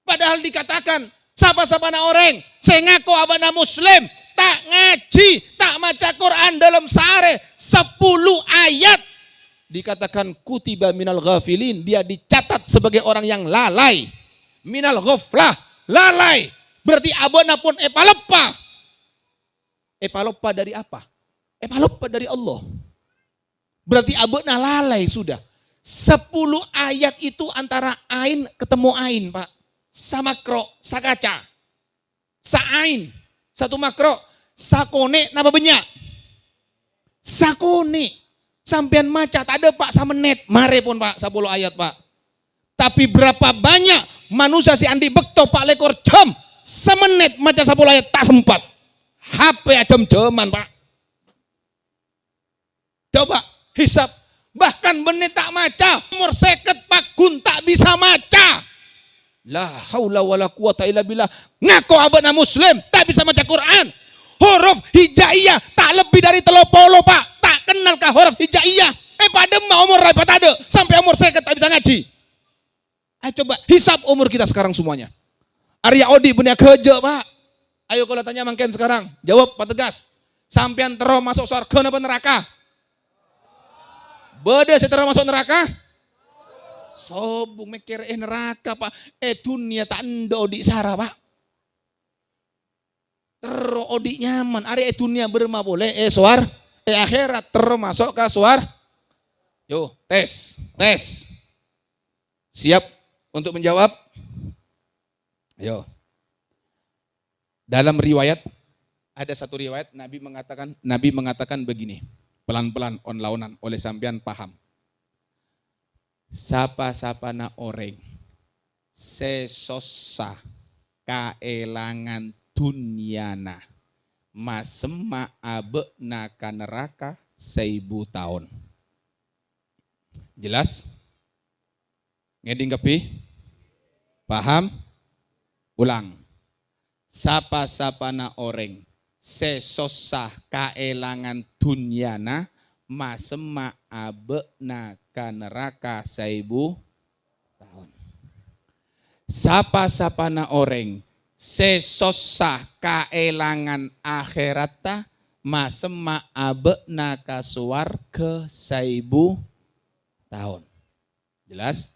Padahal dikatakan siapa-siapa na orang saya ngaku abana muslim tak ngaji tak maca Quran dalam sehari 10 ayat dikatakan kutiba minal ghafilin, dia dicatat sebagai orang yang lalai. Minal ghaflah, lalai. Berarti abana pun epalopa dari apa? Epalopa dari Allah. Berarti abana lalai sudah. 10 ayat itu antara ain ketemu ain Pak. Samakro, sakaca. Saain, satu makro. Sakone, napa banyak? Sakone. Sampean maca, tak ada Pak samenet. Mare pun Pak, 10 ayat Pak. Tapi berapa banyak manusia si Andi bekto Pak lekor jam. Semenit maca 10 ayat, tak sempat. HP jam-jaman Pak. Coba, hisap. Bahkan benih tak maca. Umur seket Pak Gun tak bisa maca. La haula wala quwata illa billah. Ngaku abana muslim tak bisa maca Quran. Huruf hijaiyah tak lebih dari 30 Pak. Tak kenal kah huruf hijaiyah? Pada umur rapat ada. Sampai umur seket tak bisa ngaji. Ayo coba hisap umur kita sekarang semuanya. Arya Odi benih kerja Pak. Ayo kalau tanya mangken sekarang. Jawab Pak tegas. Sampean terus masuk surga napa neraka? Beda setelah masuk neraka? Sobung mikir neraka Pak. Dunia tak endo di sara Pak. Terus odi nyaman. Ari dunia berma boleh. Suar. Akhirat terus masuk ke suar. Yo tes. Siap untuk menjawab? Ayo. Dalam riwayat. Ada satu riwayat Nabi mengatakan begini. Pelan-pelan on launan oleh sampean paham. Sapa-sapa na orang sesosa kaelangan dunyana masema abe naka neraka 1000 tahun. Jelas? Ngeding kepi? Paham? Ulang. Sapa-sapana orang sesosah kaelangan dunyana masema abena ka neraka 1000 tahun. Sapa-sapana orang sesosah kaelangan akhirata masema abena ka suwarga 1000 tahun. Jelas?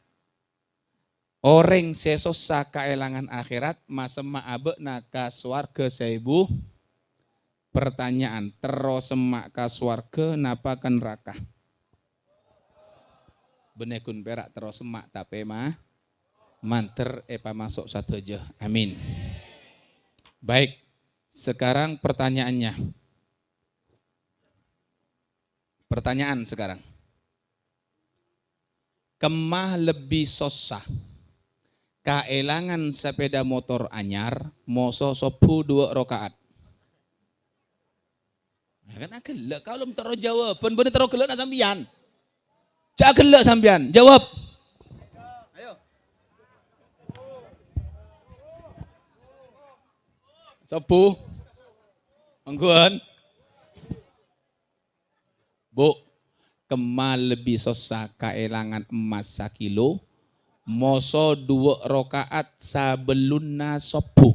Orang sesosa kaelangan akhirat masema abena ka swarga 1000. Pertanyaan, terus semak ka swarga napa ke neraka? Benekun perak terus semak tapi mah manter epa masuk satu aja. Amin. Baik, sekarang pertanyaannya. Pertanyaan sekarang. Kemah lebih sosah kaelangan sepeda motor anyar moso sopu 2 rakaat. Ya kan gelek kalau mentero jawaban bener tero gelek nak sampean. Cak gelek sampean, jawab. Ayo. Sopu. Mangguan. Bu, kemal lebih sosah kaelangan emas 1 kilo. Moso 2 rakaat sabeluna sopu.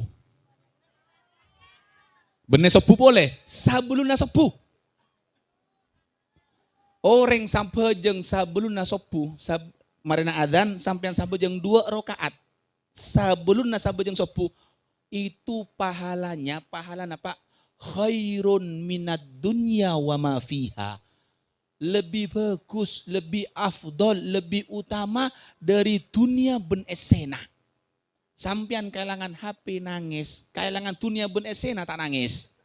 Bener sopu boleh, sabeluna sopu. Orang sampai jeng sabeluna sopu, marina adzan sampean sampai jeng 2 rakaat. Sabeluna sampai jeng sopu itu pahalanya Pak khairun minad dunya wa ma fiha. Lebih bagus, lebih afdol, lebih utama dari dunia ben esena. Sampian kehilangan HP nangis, kehilangan dunia ben esena tak nangis.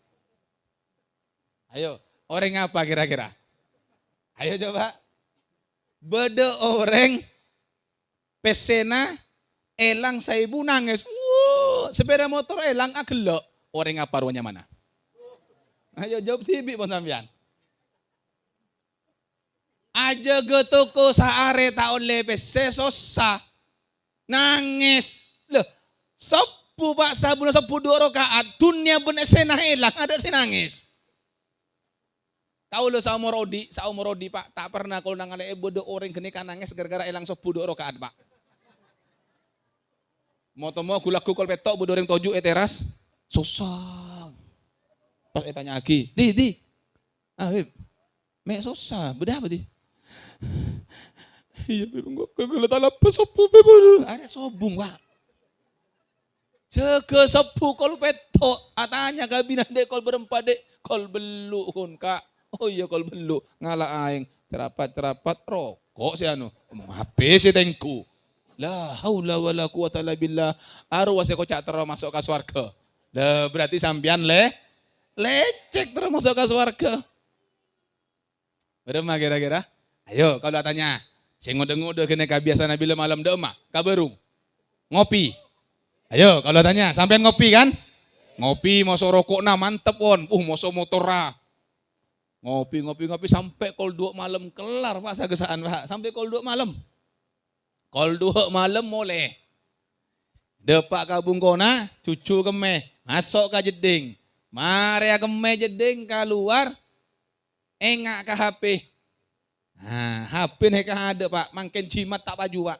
Ayo, orang apa kira-kira? Ayo coba. Beda orang pesena elang 1000 nangis. Sepeda motor elang agelok. Orang apa ruangnya mana? Ayo jawab tibi pun sampian. Aja ke toko saare taon lepes sesosa nangis. Loh, sopu Pak sabun sopu 2 rakaat dunia bener senah elang ada si nangis. Kau lo saumur odi Pak tak pernah kalau nang ale bodo orang kene kan nangis gara-gara elang sopu 2 rakaat Pak. Motomo gulaku kol petok bodo orang toju teras susah. Pas tanya lagi, di. Beb. Mek susah, beda apa di? Iya, beb, gak talap sopu beb. Ada sobung Pak. Jaga sepuh kol petok, atanya kabinan dek kol berempat dek kol belu kun kak. Oh iya kol belu ngalah aing terapat rokok si anu. HP si tengku. La haula wala quwata illa billah. Arwah se kocak terus masuk ke swarga. Lah berarti sampean lecek terus masuk ke swarga. Berema kira-kira? Ayo kalau tanya. Sing ngode-ngode kene kabiasaan bila malam deuma, kabarung. Ngopi. Ayo kalau tanya, sampean ngopi kan? Ngopi, moso rokok na mantep pon. Moso motora. Ngopi sampai kol 2 malam kelar Pak sagesaan Pak. Sampai kol 2 malam. Kol 2 malam boleh. Depak kabung kona, cucu kemeh, masuk ke jeding. Mari kemeh jeding keluar, engak ke HP. Nah, HP nek ada Pak, mangken jimat tak baju Pak.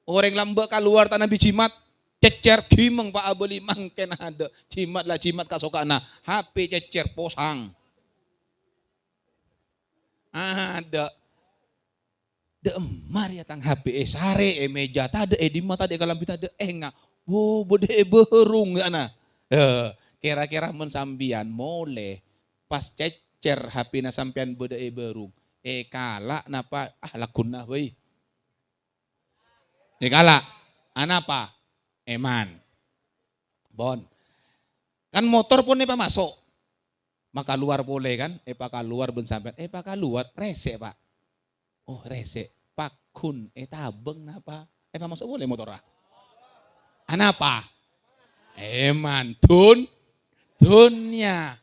Orang lambek keluar tanah bijimat, cecer gimeng Pak abeli mangken ada. Jimat kasokana, HP cecer posang. Ada. Mari tang HP sare meja tade di mata de kalam tade enggak. Wo bode berung ana. Kira-kira mun sambian mole pas cecer HP na sampean bode berung. Kala napa lakunna we. Kala anapa? Eman. Bon. Kan motor pun apa masuk. Maka luar boleh kan? Pak keluar ben sampean. Pak keluar rese Pak. Oh rese. Pakun tabeng napa? Pak masuk boleh motor ah. Anapa? Eman dunia.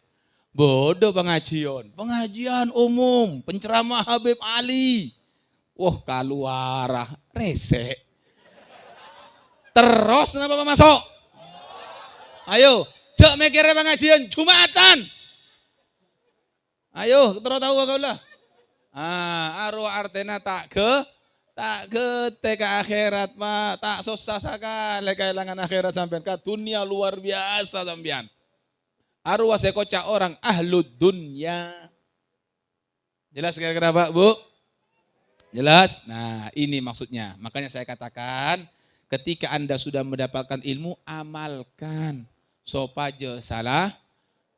Bodoh pengajian umum, penceramah Habib Ali. Wah keluar rese. Terus kenapa masuk? Ayo, cek mikirnya pengajian Jumatan. Ayo, terus tahu kau lah. Arwah artena tak ke TK akhirat mah tak susah sekali kehilangan akhirat sampean ke dunia luar biasa sampean. Arwah sekocak orang ahlud dunya. Jelas kira-kira Pak Bu? Jelas? Nah ini maksudnya. Makanya saya katakan ketika Anda sudah mendapatkan ilmu amalkan. Sopaje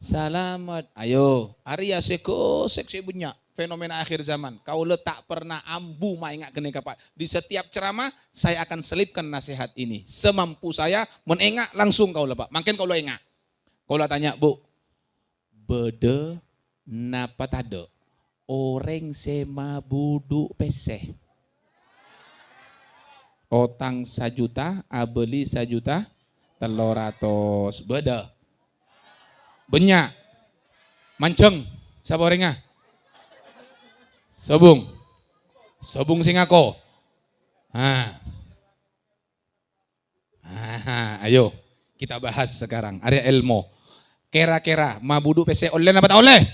selamat. Ayo. Arya seksi punya. Fenomena akhir zaman. Kau letak pernah ambu maingat kene Pak. Di setiap ceramah saya akan selipkan nasihat ini. Semampu saya menengak langsung kau lepak. Makin kau engak. Kau tanya Bu. Bede napa tade? Orang sema budu peseh. Otang sajuta, abeli sajuta, teloratos. Beda. Banyak. Manceng. Siapa orangnya? Sobung singako. Ayo kita bahas sekarang. Ada ilmu. Kira-kira mabudu PC oleh apa tak oleh?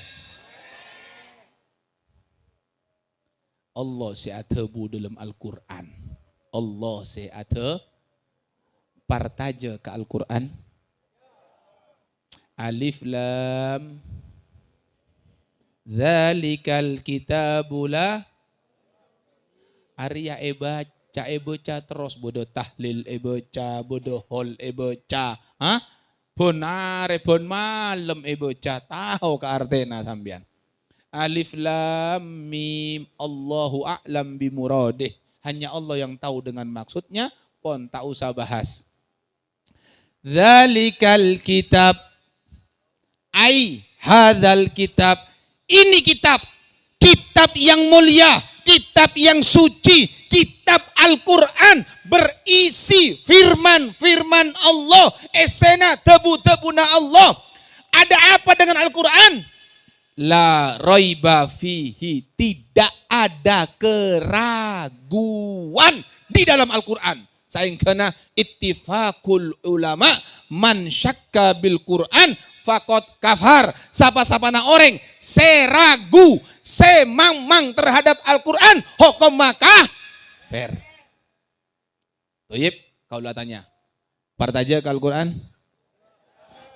Allah se'atabu dalam Al-Quran. Allah se'ata partaja ke Al-Quran. Alif lam Zalikal kitabula Arya ebaca terus bodoh tahlil ebaca bodoh hol ebaca bon are bon malam ebaca tahu ke artena sambian. Alif lam mim Allahu a'lam bimuradih. Hanya Allah yang tahu dengan maksudnya, pon tak usah bahas. Zalikal kitab ai hadzal kitab. Ini kitab yang mulia, kitab yang suci, kitab Al-Quran berisi firman Allah, esena tebu-tebuna Allah. Ada apa dengan Al-Quran? La raiba fihi, tidak ada keraguan di dalam Al-Quran. Saingkana ittifaqul ulama man syakka bil Quran fakot kafar. Sapa-sapana orang seragu, semang-mang terhadap Al-Quran, hukum maka fair. Toyib, kau lah tanya. Partaja ke Al-Quran?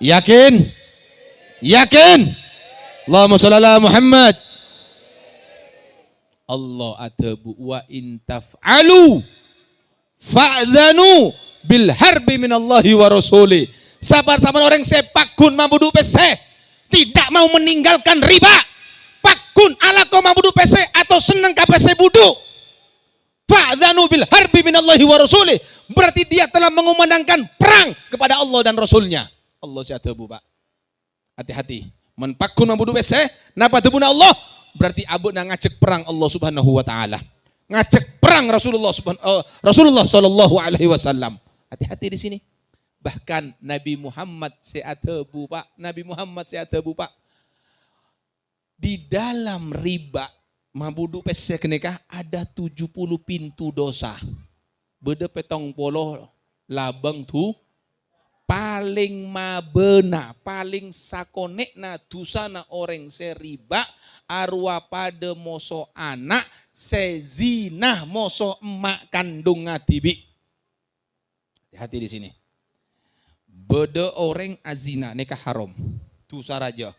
Yakin? Allahumma sholli ala Muhammad. Allah atabu wa intaf'alu fa'dhanu bil harbi minallahi wa rasuli. Sabar-sabar orang sepakun mambudu PC tidak mau meninggalkan riba. Pakun ala kau mambudu PC atau senang ke PC budu. Fa'dhanu bil harbi minallahi wa rasuli. Berarti dia telah mengumandangkan perang kepada Allah dan Rasulnya. Allah siatabu Pak. Hati-hati. Menpakun mambudu PC napa tebuna Allah berarti abu na ngajak perang Allah Subhanahu wa taala. Ngajak perang Rasulullah sallallahu alaihi wasallam. Hati-hati di sini. Bahkan Nabi Muhammad se'atabu Pak. Di dalam riba mabudu pese kenekah ada 70 pintu dosa. Beda petong polo labang tu paling mabena, paling sakonekna dusana orang seriba arwa pada moso anak sezinah moso emak kandung ngatibi. Hati-hati di sini. Beda orang azina nikah haram. Dosa raja.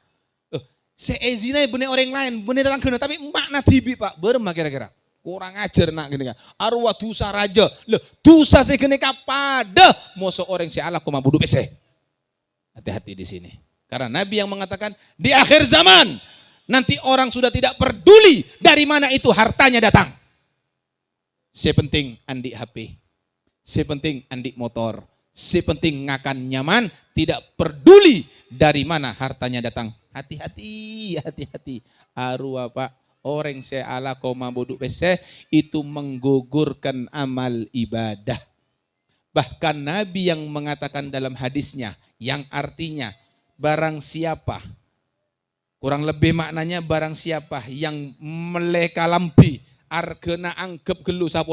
Seezina bener orang lain, bener dalam kena tapi emak natibi Pak. Berma kira-kira. Kurang ajar nak gini kan. Arwah dosa raja. Loh, dosa saya kena pada moso orang si Allah koma budu pese. Hati-hati di sini. Karena Nabi yang mengatakan di akhir zaman nanti orang sudah tidak peduli dari mana itu hartanya datang. Sepenting andik HP. Sepenting andik motor. Sepenting ngakan nyaman, tidak peduli dari mana hartanya datang. Hati-hati. Arwah Pak. Orang se'ala koma boduk pese itu menggugurkan amal ibadah. Bahkan Nabi yang mengatakan dalam hadisnya yang artinya barang siapa, kurang lebih maknanya barang siapa yang melekalampi argena anggap gelu 10.000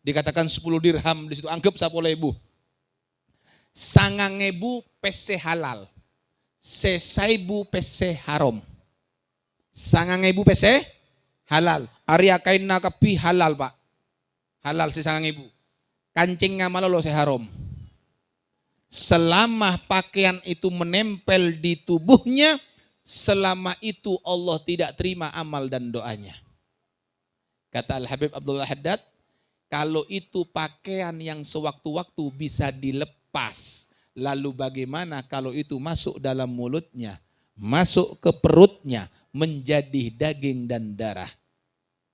Dikatakan 10 dirham di situ, anggap 10.000. 9.000 pese halal. 6.000 pese haram. 9.000 pese halal. Arya kain nakapi halal, Pak. Halal 9.000. Kancing ngamalolo se haram. Selama pakaian itu menempel di tubuhnya, selama itu Allah tidak terima amal dan doanya. Kata Al-Habib Abdullah Haddad, kalau itu pakaian yang sewaktu-waktu bisa dilepas, lalu bagaimana kalau itu masuk dalam mulutnya, masuk ke perutnya, menjadi daging dan darah.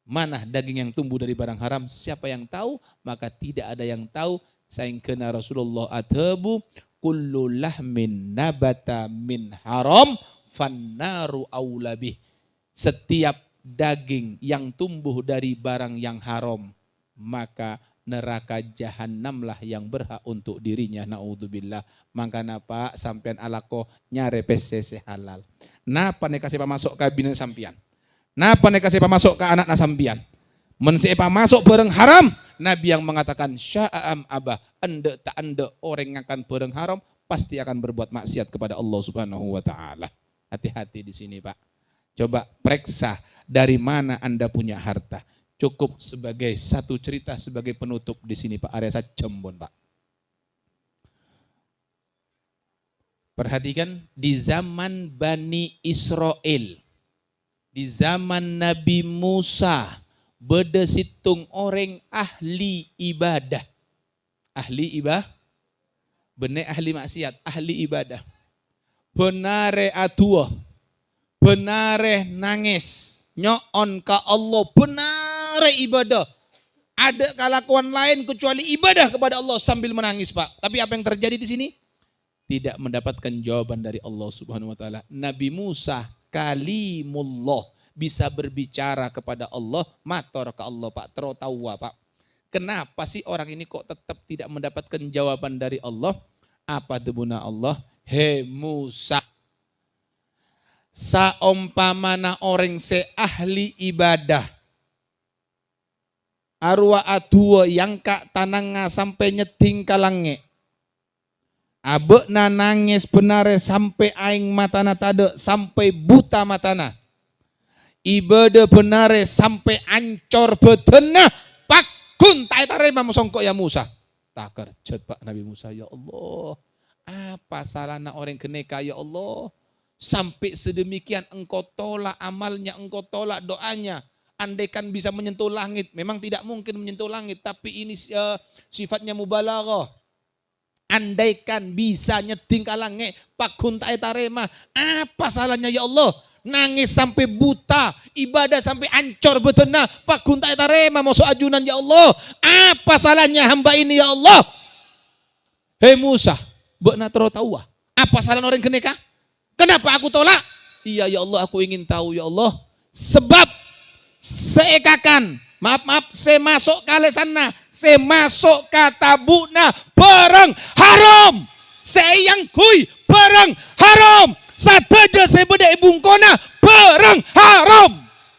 Mana daging yang tumbuh dari barang haram? Siapa yang tahu? Maka tidak ada yang tahu. Saingkena Rasulullah atabu kullu lahmin nabata min haram fannaru aulabih. Setiap daging yang tumbuh dari barang yang haram, maka neraka jahanamlah yang berhak untuk dirinya. Naudzubillah. Maka napa sampean alako nyare PCC halal. Napa nek kasih masuk kabinet sampian? Napa nek kasih masuk ke anak nasampian? Mensepa masuk bareng haram, Nabi yang mengatakan sya'am abah, ende tak ende orang yang akan bareng haram pasti akan berbuat maksiat kepada Allah Subhanahu wa taala. Hati-hati di sini, Pak. Coba periksa dari mana Anda punya harta. Cukup sebagai satu cerita sebagai penutup di sini, Pak Arya Jambon, Pak. Perhatikan di zaman Bani Israel, di zaman Nabi Musa, beda situng orang ahli ibadah. Ahli ibadah, bener ahli maksiat, ahli ibadah. Benare atua, benare nangis, nyoon ka Allah, benare ibadah. Ada kelakuan lain kecuali ibadah kepada Allah sambil menangis, Pak. Tapi apa yang terjadi di sini? Tidak mendapatkan jawaban dari Allah Subhanahu wa taala. Nabi Musa kalimullah, bisa berbicara kepada Allah, mator ke Allah, Pak, terotawa, Pak. Kenapa sih orang ini kok tetap tidak mendapatkan jawaban dari Allah? Apa debuna Allah? He Musa, saumpamana orang se ahli ibadah, arwah atua yang kak tananga sampai nyeting kalange, abe na nangis benare sampai aing matana tade, sampai buta matana. Ibadah benare sampai ancor betenah pakun tak tarema musongkok ya Musa. Tak kerjat Pak Nabi Musa, ya Allah. Apa salahnya orang keneka ya Allah? Sampai sedemikian engkau tolak amalnya, engkau tolak doanya. Andaikan bisa menyentuh langit, memang tidak mungkin menyentuh langit, tapi ini sifatnya mubalaghah. Andaikan bisa nyeting kalange pakun tak tarema, apa salahnya ya Allah? Nangis sampai buta, ibadah sampai ancor betenah, pakun tak tarema masuk ajunan ya Allah. Apa salahnya hamba ini ya Allah? Hei Musa, bekna tahu apa salah orang keneka? Kenapa aku tolak? Iya ya Allah, aku ingin tahu ya Allah. Sebab seekakan, maaf, saya masuk kali sana, saya masuk kata buna barang haram. Saya yang kui barang haram. Sabaja saya beda ibungkona barang haram.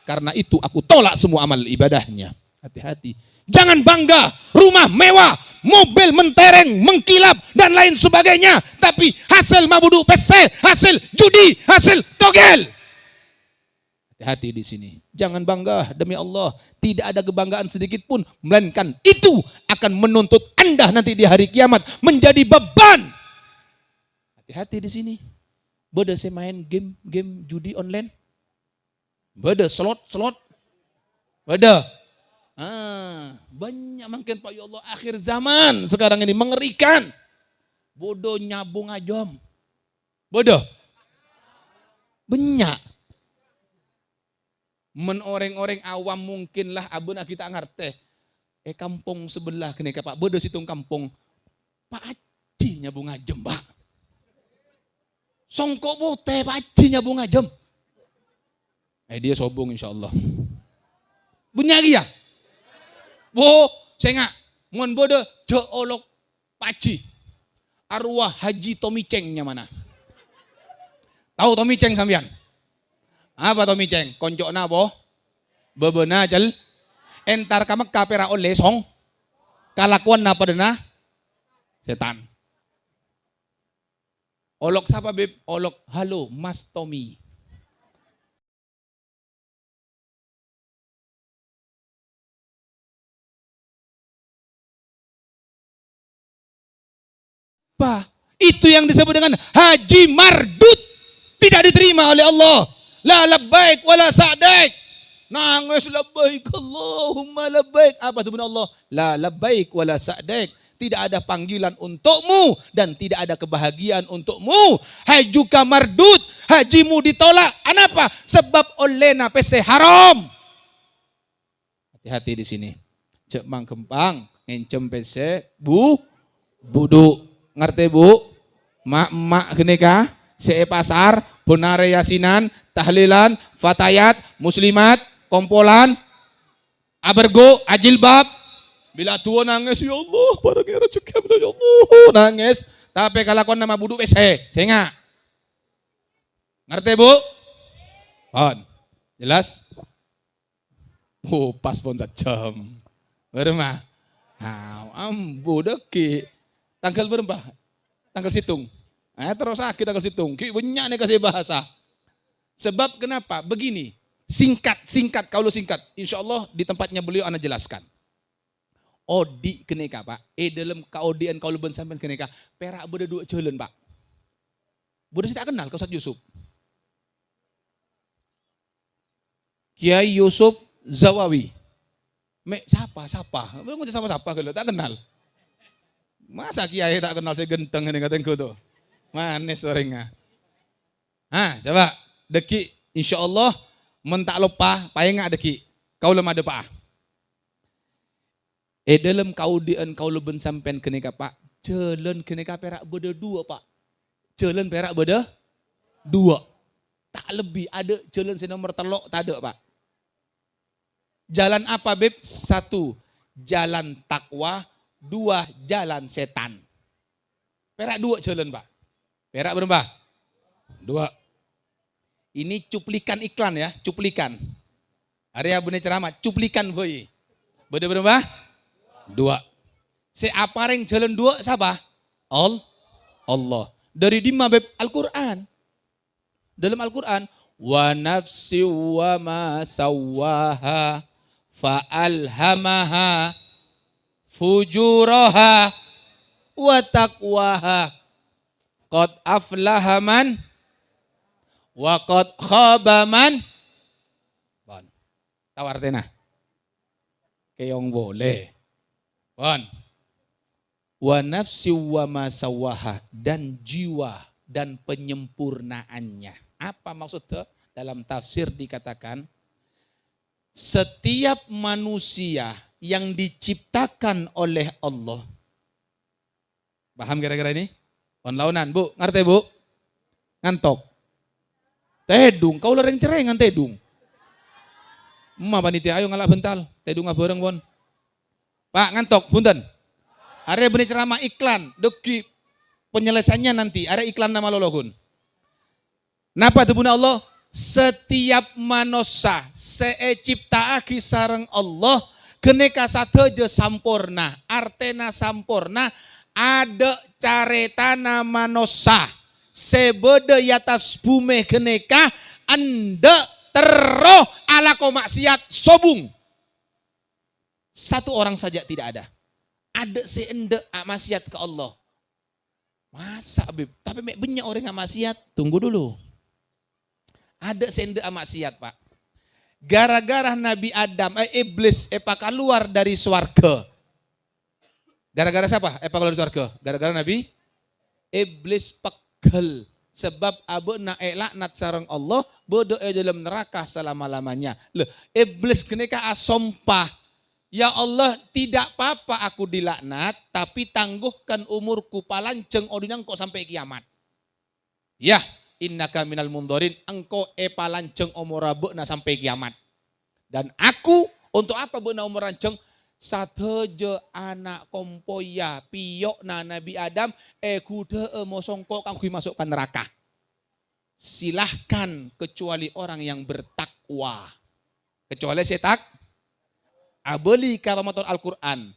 Karena itu aku tolak semua amal ibadahnya. Hati-hati. Jangan bangga rumah mewah, mobil mentereng, mengkilap dan lain sebagainya, tapi hasil mabudu PC, hasil judi, hasil togel. Hati-hati di sini. Jangan bangga, demi Allah, tidak ada kebanggaan sedikit pun, melainkan itu akan menuntut Anda nanti di hari kiamat menjadi beban. Hati-hati di sini. Beda saya main game judi online. Beda slot. Beda. Banyak makin Pak ya Allah, akhir zaman sekarang ini mengerikan. Bodoh nyabung ajom. Bodoh. Banyak. Men orang-orang awam mungkinlah abuna kita ngerti. Kampung sebelah kene Pak, bodoh situng kampung. Pak Aji nyabung ajem, Pak. Songkok bote Pak Aji nyabung ajem. Dia sobong insyaallah. Bunyagi ya? Bo, saya nggak mon bodoh joolok Pak Aji. Arwah Haji Tommy Cengnya mana? Tahu Tommy Ceng sampean? Apa Tommy Ceng? Koncokna boh? Bebena jel. Entar ka Mekah pera oleh song. Kalakuan apa denah? Setan. Olok siapa beb? Olok, halo Mas Tommy. Apa? Itu yang disebut dengan haji mardut. Tidak diterima oleh Allah. La labbaik wala sa'daik. Nangis labbaik Allahumma labbaik. Apa itu Allah? La labbaik wala sa'daik. Tidak ada panggilan untukmu dan tidak ada kebahagiaan untukmu. Hajuka mardut. Hajimu ditolak. Kenapa? Sebab olehna pese haram. Hati-hati di sini. Cek mang kempang ngencem pese budu. Ngerti bu? Mak kenika see pasar, bonare yasinan, tahlilan, fatayat, muslimat, kompolan, abergo, ajilbab. Bila tua nangis, ya Allah, barang rezeki ya Allah, nangis. Tapi kalau kau nama budu senga. Ngerti bu? Pon, jelas? Oh, pas pon sejam. Bermah. Ambu deki. Tanggal berapa? Tanggal situng. Terus sakit tanggal situng. Ki banyak nih kasih bahasa. Sebab kenapa? Begini. Singkat. Kalau singkat. Insya Allah di tempatnya beliau anak jelaskan. Odi keneka pak. Dalam kaodian kalau ben sampai keneka. Perak beda dua jalan pak. Beda saya tak kenal kau Ustaz Yusuf. Kiai Yusuf Zawawi. Siapa? Belum siapa kalau tak kenal. Masa kiai tak kenal saya genteng ini katengku tuh. Manis orangnya. Coba deki insya Allah mentak lupa payah nggak deki. Kau lemah ada pak. Dalam kaudian kau leben sampean kenika pak. Jalan kenika perak beda dua pak. Jalan perak beda dua. Tak lebih ada jalan nomor telok tak ada pak. Jalan apa beb? 1 jalan takwa. 2 jalan setan. Perak 2 jalan pak. Perak berapa? 2. Ini cuplikan iklan ya, cuplikan. Area benih ceramah, cuplikan boy. Beda berapa? 2. Seapareng jalan 2 siapa? Allah. Dari di mabeb Al-Quran. Dalam Al-Quran, wa nafsi wa ma sawwaha fa'alhamaha fujuraha wa taqwaha qad aflaha man wa qad khaba man. Bon. Tawar tena. Keong boleh. Bon. Wa nafsi wa ma sawaha, dan jiwa dan penyempurnaannya. Apa maksudnya? Dalam tafsir dikatakan setiap manusia yang diciptakan oleh Allah. Paham kira-kira ini? Onlaunan, Bu. Ngerti, Bu? Ngantok. Tedung, kau lereng cerengan tedung. Ma panitia ayo ngalak bental. Tedung bareng, Bon. Pak, ngantok, punten. Area benih ceramah iklan, deki penyelesaiannya nanti. Ada iklan nama lologun. Napa tebuna Allah? Setiap manusia ciptaake sareng Allah keneka sateja sampurna, artena sampurna, ada caretana manusia sebeda yatas bumi keneka anda teroh ala ko maksiat sobung. 1 orang saja tidak ada. Ada seende maksiat ke Allah. Masa Bib? Tapi banyak orang maksiat. Tunggu dulu. Ada seende maksiat Pak. Gara-gara Nabi Adam, iblis keluar dari swarga. Gara-gara siapa? Keluar dari swarga. Gara-gara Nabi iblis pegel. Sebab abu na laknat sareng Allah, bodoh dalam neraka selama-lamanya. Loh, iblis keneka asompah. Ya Allah, tidak apa-apa aku dilaknat, tapi tangguhkan umurku palanceng odinang kok sampai kiamat. Ya, innaka minal mundorin, engkau palanceng umur na sampai kiamat. Dan aku, untuk apa beuna umur ranceng? Sateje anak kompoya, piyok na Nabi Adam, kuda mosongko kang kui masukkan neraka. Silahkan kecuali orang yang bertakwa. Kecuali setak. Abeli kata motor Al-Quran.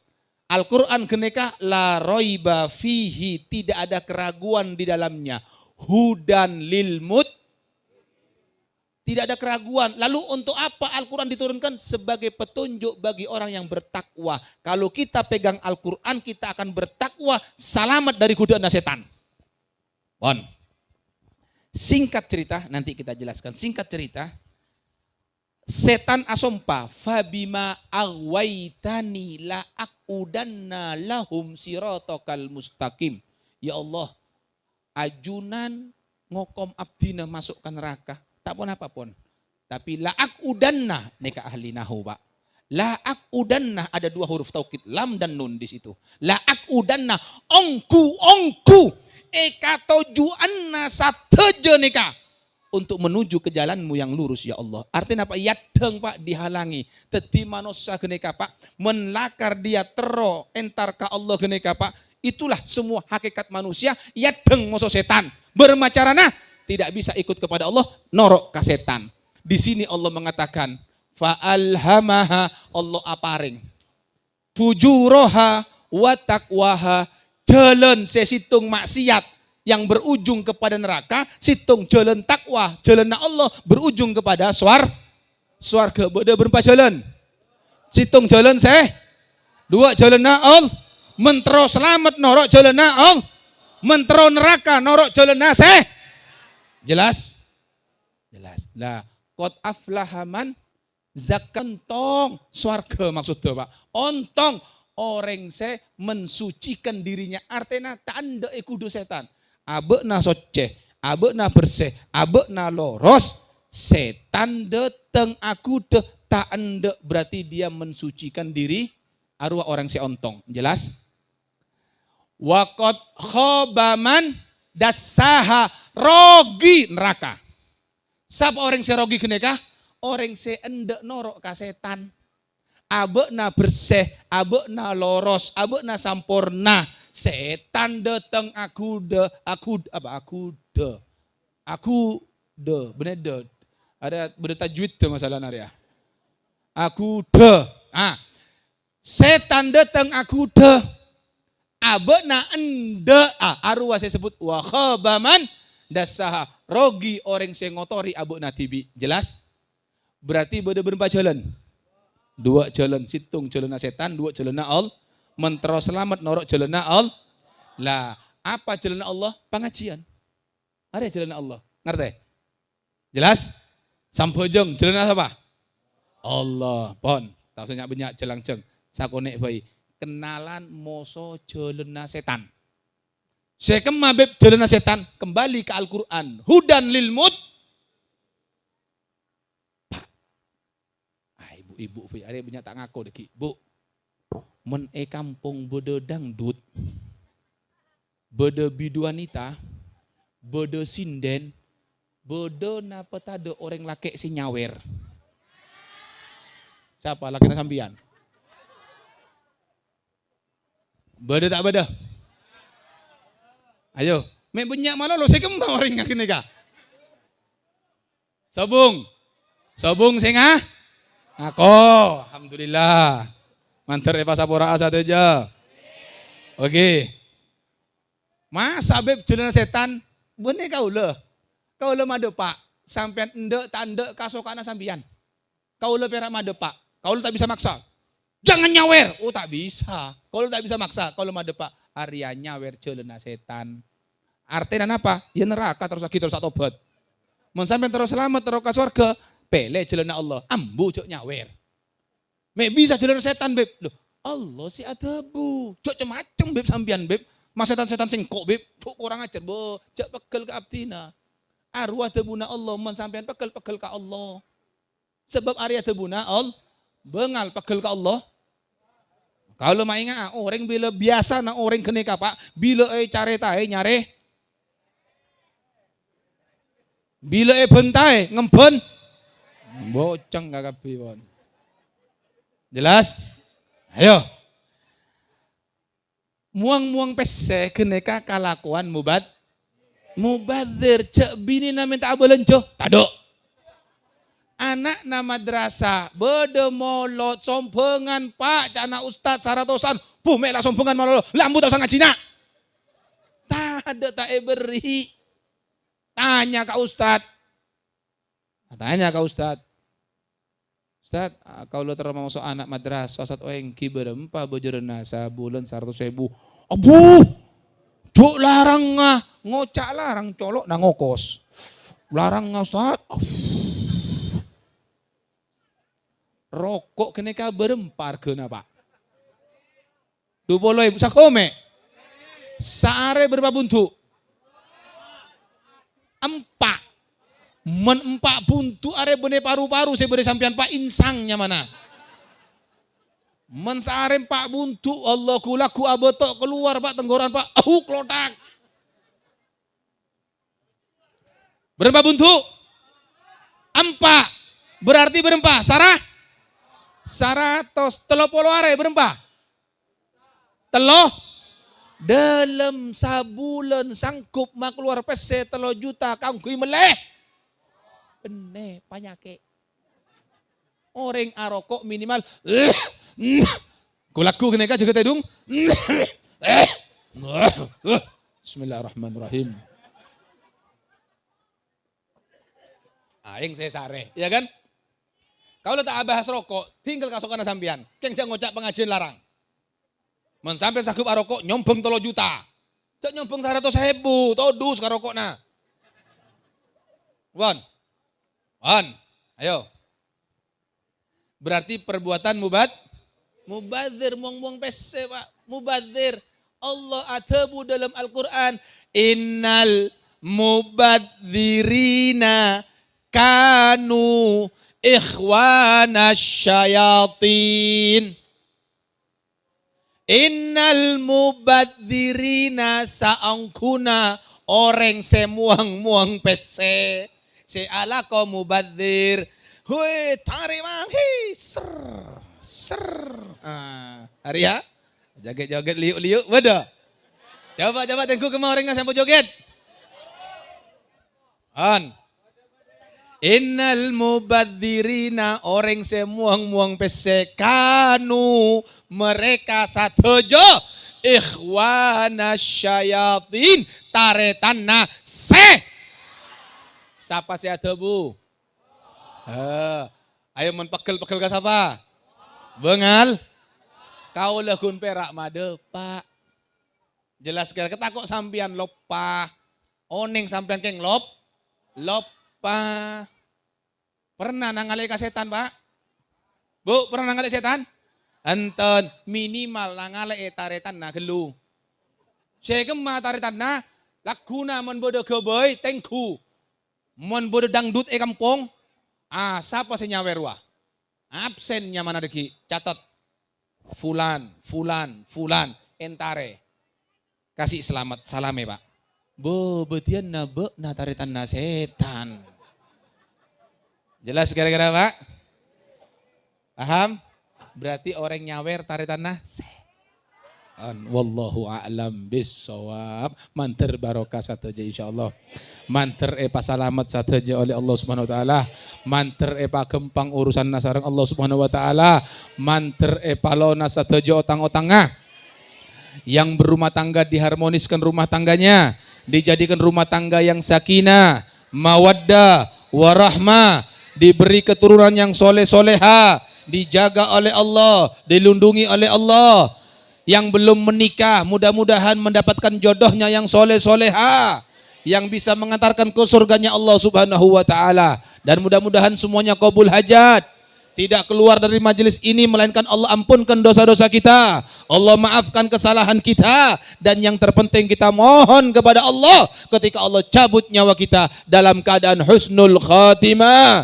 Al-Quran geneka la roiba fihi, tidak ada keraguan di dalamnya. Hudan lil tidak ada keraguan. Lalu untuk apa Al-Quran diturunkan? Sebagai petunjuk bagi orang yang bertakwa. Kalau kita pegang Al-Quran, kita akan bertakwa, selamat dari godaan setan. Bon. Singkat cerita, nanti kita jelaskan. Singkat cerita, setan asompa, fabima awaitani la aqudanna lahum siratokal mustaqim. Ya Allah, ajunan ngokom abdina masukkan neraka. Tak pun apapun. Tapi la aqudanna, neka ahli nahu, Pak. La aqudanna, ada dua huruf taukid, lam dan nun di situ. La aqudanna, ongku. Eka tojuanna sateja neka. Untuk menuju ke jalanmu yang lurus, ya Allah. Artinya apa? Yadeng, Pak, dihalangi. Teti manusia geneka, Pak. Menlakar dia tero entar ka Allah geneka, Pak. Itulah semua hakikat manusia. Yadeng moso setan. Bermacarana tidak bisa ikut kepada Allah, norok ka setan. Di sini Allah mengatakan, fa'alhamaha, Allah aparing. Fujuroha wa taqwaha, jalan sesitung maksiat yang berujung kepada neraka, situng jalan takwa, jalan Allah berujung kepada swarga. Beda berempat jalan. Situng jalan dua jalan Allah, mentero selamat norok jalan Allah, mentero neraka norok jalan Jelas? Jelas. Lah, qad aflaha man zakantong, swarga maksudnya, Pak. Ontong orang se mensucikan dirinya. Artinya tanda ekudu setan. Abekna soceh, abekna bersih, abekna loros, setan dateng aku de tak ande, berarti dia mensucikan diri arwah orang se ontong. Jelas? Waqad khobaman dasaha, rogi neraka. Siapa orang se rogi geneka? Orang se endek norok ka setan. Abekna bersih, abekna loros, abekna sampurna. Setan datang aku de, bener de. Ada bener tajwid tuh masalah ya. Aku de. Setan datang aku de. Abekna ende, arwah saya sebut wa khabaman dasaha, rogi orang saya ngotori abekna tibi. Jelas? Berarti beda berempat jalan. Dua jalan, situng jalan setan, dua jalan Allah. Mentero selamat norok jalan Allah. Lah, apa jalan Allah? Pengajian. Ada jalan Allah. Ngerti? Jelas? Sampojong jalan apa? Allah. Pon. Tak usah banyak jelang-jeng. Sakonek bayi. Kenalan moso jalan setan. Sekema beb jalan setan. Kembali ke Al-Quran. Hudan lil ibu, ada banyak tak ngaku deki. Bu, men kampung bede dangdut, bede biduanita, bede sinden, bede napa tade orang laki si nyawer. Siapa laki na sambian? Bede tak bede? Ayo, mek banyak malah lo saya kembang orang ngakin neka. Sobung sengah. Aku, alhamdulillah. Mantar pasapora satu aja. Oke. Mas Habib jalan setan, bener kau le made Pak, sampean endek tandek kasokana sambian. Kau le perak made Pak, kau le tak bisa maksa. Jangan nyawer, oh tak bisa. Kau le tak bisa maksa, kau le made Pak, Arya nyawer jalan setan. Artinya apa? Ya neraka terus lagi terus tobat. Mun sampean terus selamat terus ke surga. Pele jalan Allah, ambu cok nyawer. Mek bisa jalan setan beb. Loh, Allah si ada bu. Cok macam beb sambian beb. Mas setan-setan singkok beb. Cok kurang ajar bu. Cok pegel ke abdina. Arwah tebuna Allah men sampean pegel-pegel ke Allah. Sebab Arya tebuna Allah bengal pegel ke Allah. Kalau mainga orang bila biasa na orang kene ka Pak. Bila care tae nyare. Bila bentai ngemben. Boceng gak kabeh. Jelas? Ayo. Muang-muang pese keneka kalakuan mubadzir cek bini na minta abelenco. Tado. Anak na madrasah bede molot sompengan Pak cana ustad saratosan Puh mek lah sombongan malu. Lambu tak usah ngaji nak. Tak ada tak beri. Tanya ke Ustad. Tanya ke Ustad. Ustad, kau lo termasuk anak madrasah Ustad Oengki berempa bojoreuna sabulan 100.000. Abu. Cuk larang ngocak larang colok nang ngokos. Larang Ustad. Rokok kena ka berempar kena Pak. 20.000 sakome. Saare berapa buntu? 4. Men 4 buntu are bene paru-paru saya beri sampean Pak insangnya mana? Men saare 4 buntu Allah kulaku abotok keluar Pak tenggoran Pak. Klotak. Berapa buntu? 4. Berarti berempa? Sarah? 130 are berempa? Telo? Dalam sabulan sangkup mak keluar pese 3 juta kau kui meleh. Bene panyake. Orang arokok minimal. Kulaku kena jaga tedung. Bismillahirrahmanirrahim. Aing saya sare, ya kan? Kalau tak bahas rokok, tinggal kasokana sampean. Keng jangan ngocak pengajian larang. Men sampean sakup arokok nyombong 3 juta. Cak nyombong 100.000, todus karokokna. Wan. Ayo. Berarti perbuatan mubadzir muang-muang pese, Pak. Mubadzir. Allah atabu dalam Al-Qur'an, innal mubadzirina kanu ikhwana syayatin. Innal mubadzirina saangkuna orang semuang-muang pese. Se ala ko mubadzir. Hui tarimang hi ser. Hari ya? Joget-joget liuk-liuk wadah. Coba tengku kemarin nggak sampai joget. Innal mubadzirina orang semuang-muang pese kanu mereka satojo ikhwana syayatin taretanna se. Siapa sih ada bu? Ayo menpegel-pegel ke siapa? Bengal. Kau lagun perak made Pak. Jelas kira ketakok sampian lopa. Oning sampian keng lopa. Pernah nangalek setan Pak? Bu, pernah nangalek setan? Enten minimal nangalek taretan na gelu. Segema taretan na laguna mon bodo geboy tengku. Mon bodo dangdut kampung. Siapa sih nyawer wah? Absennya mana deki? Catat. Fulan, entare. Kasih selamat salame Pak. Betian na taretan na setan. Jelas kira-kira Pak? Paham? Berarti orang nyawer taretan na setan. Wallahu a'lam bissawab. Manter barokah sateja insyaallah. Manter pasalamat sateja oleh Allah Subhanahu wa taala. Manter pakempang urusan nasarang Allah Subhanahu wa taala. Manter palona sateja otang-otangah. Yang berumah tangga diharmoniskan rumah tangganya, dijadikan rumah tangga yang sakinah, mawaddah, warahmah, diberi keturunan yang soleh-soleha, dijaga oleh Allah, dilindungi oleh Allah. Yang belum menikah mudah-mudahan mendapatkan jodohnya yang soleh-soleha, yang bisa mengantarkan ke surganya Allah Subhanahu wa taala, dan mudah-mudahan semuanya qabul hajat. Tidak keluar dari majelis ini melainkan Allah ampunkan dosa-dosa kita, Allah maafkan kesalahan kita, dan yang terpenting kita mohon kepada Allah ketika Allah cabut nyawa kita dalam keadaan husnul khatimah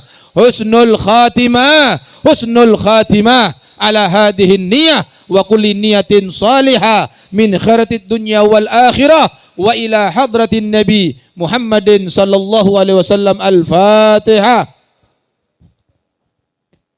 ala hadhihi niyah wa kulli niyatin salihah min khairatid dunya wal akhirah wa ila hadratin nabi Muhammadin sallallahu alaihi wasallam. Al-Fatihah.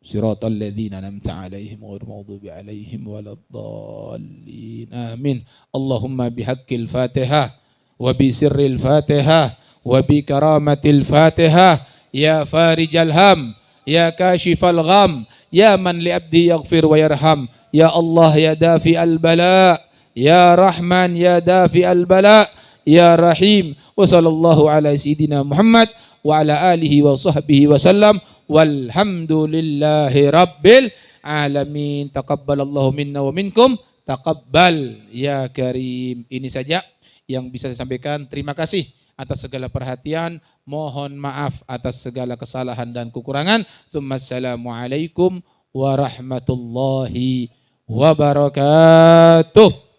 Siratal ladzina an'amta 'alaihim ghairil maghdubi 'alaihim waladdallin. Amin. Allahumma bihaqqil Fatihah wa bi sirril Fatihah wa bi karamatil Fatihah ya farijal ham ya kashifal gham ya man li abdi yaghfir wa yarham Ya Allah ya dafi al-bala, ya Rahman ya dafi al-bala, ya Rahim. Wa sallallahu ala sayyidina Muhammad wa ala alihi wa sahbihi wa sallam. Walhamdulillahi rabbil alamin. Taqabbalallahu minna wa minkum. Taqabbal ya karim. Ini saja yang bisa saya sampaikan. Terima kasih atas segala perhatian. Mohon maaf atas segala kesalahan dan kekurangan. Assalamualaikum warahmatullahi wabarakatuh.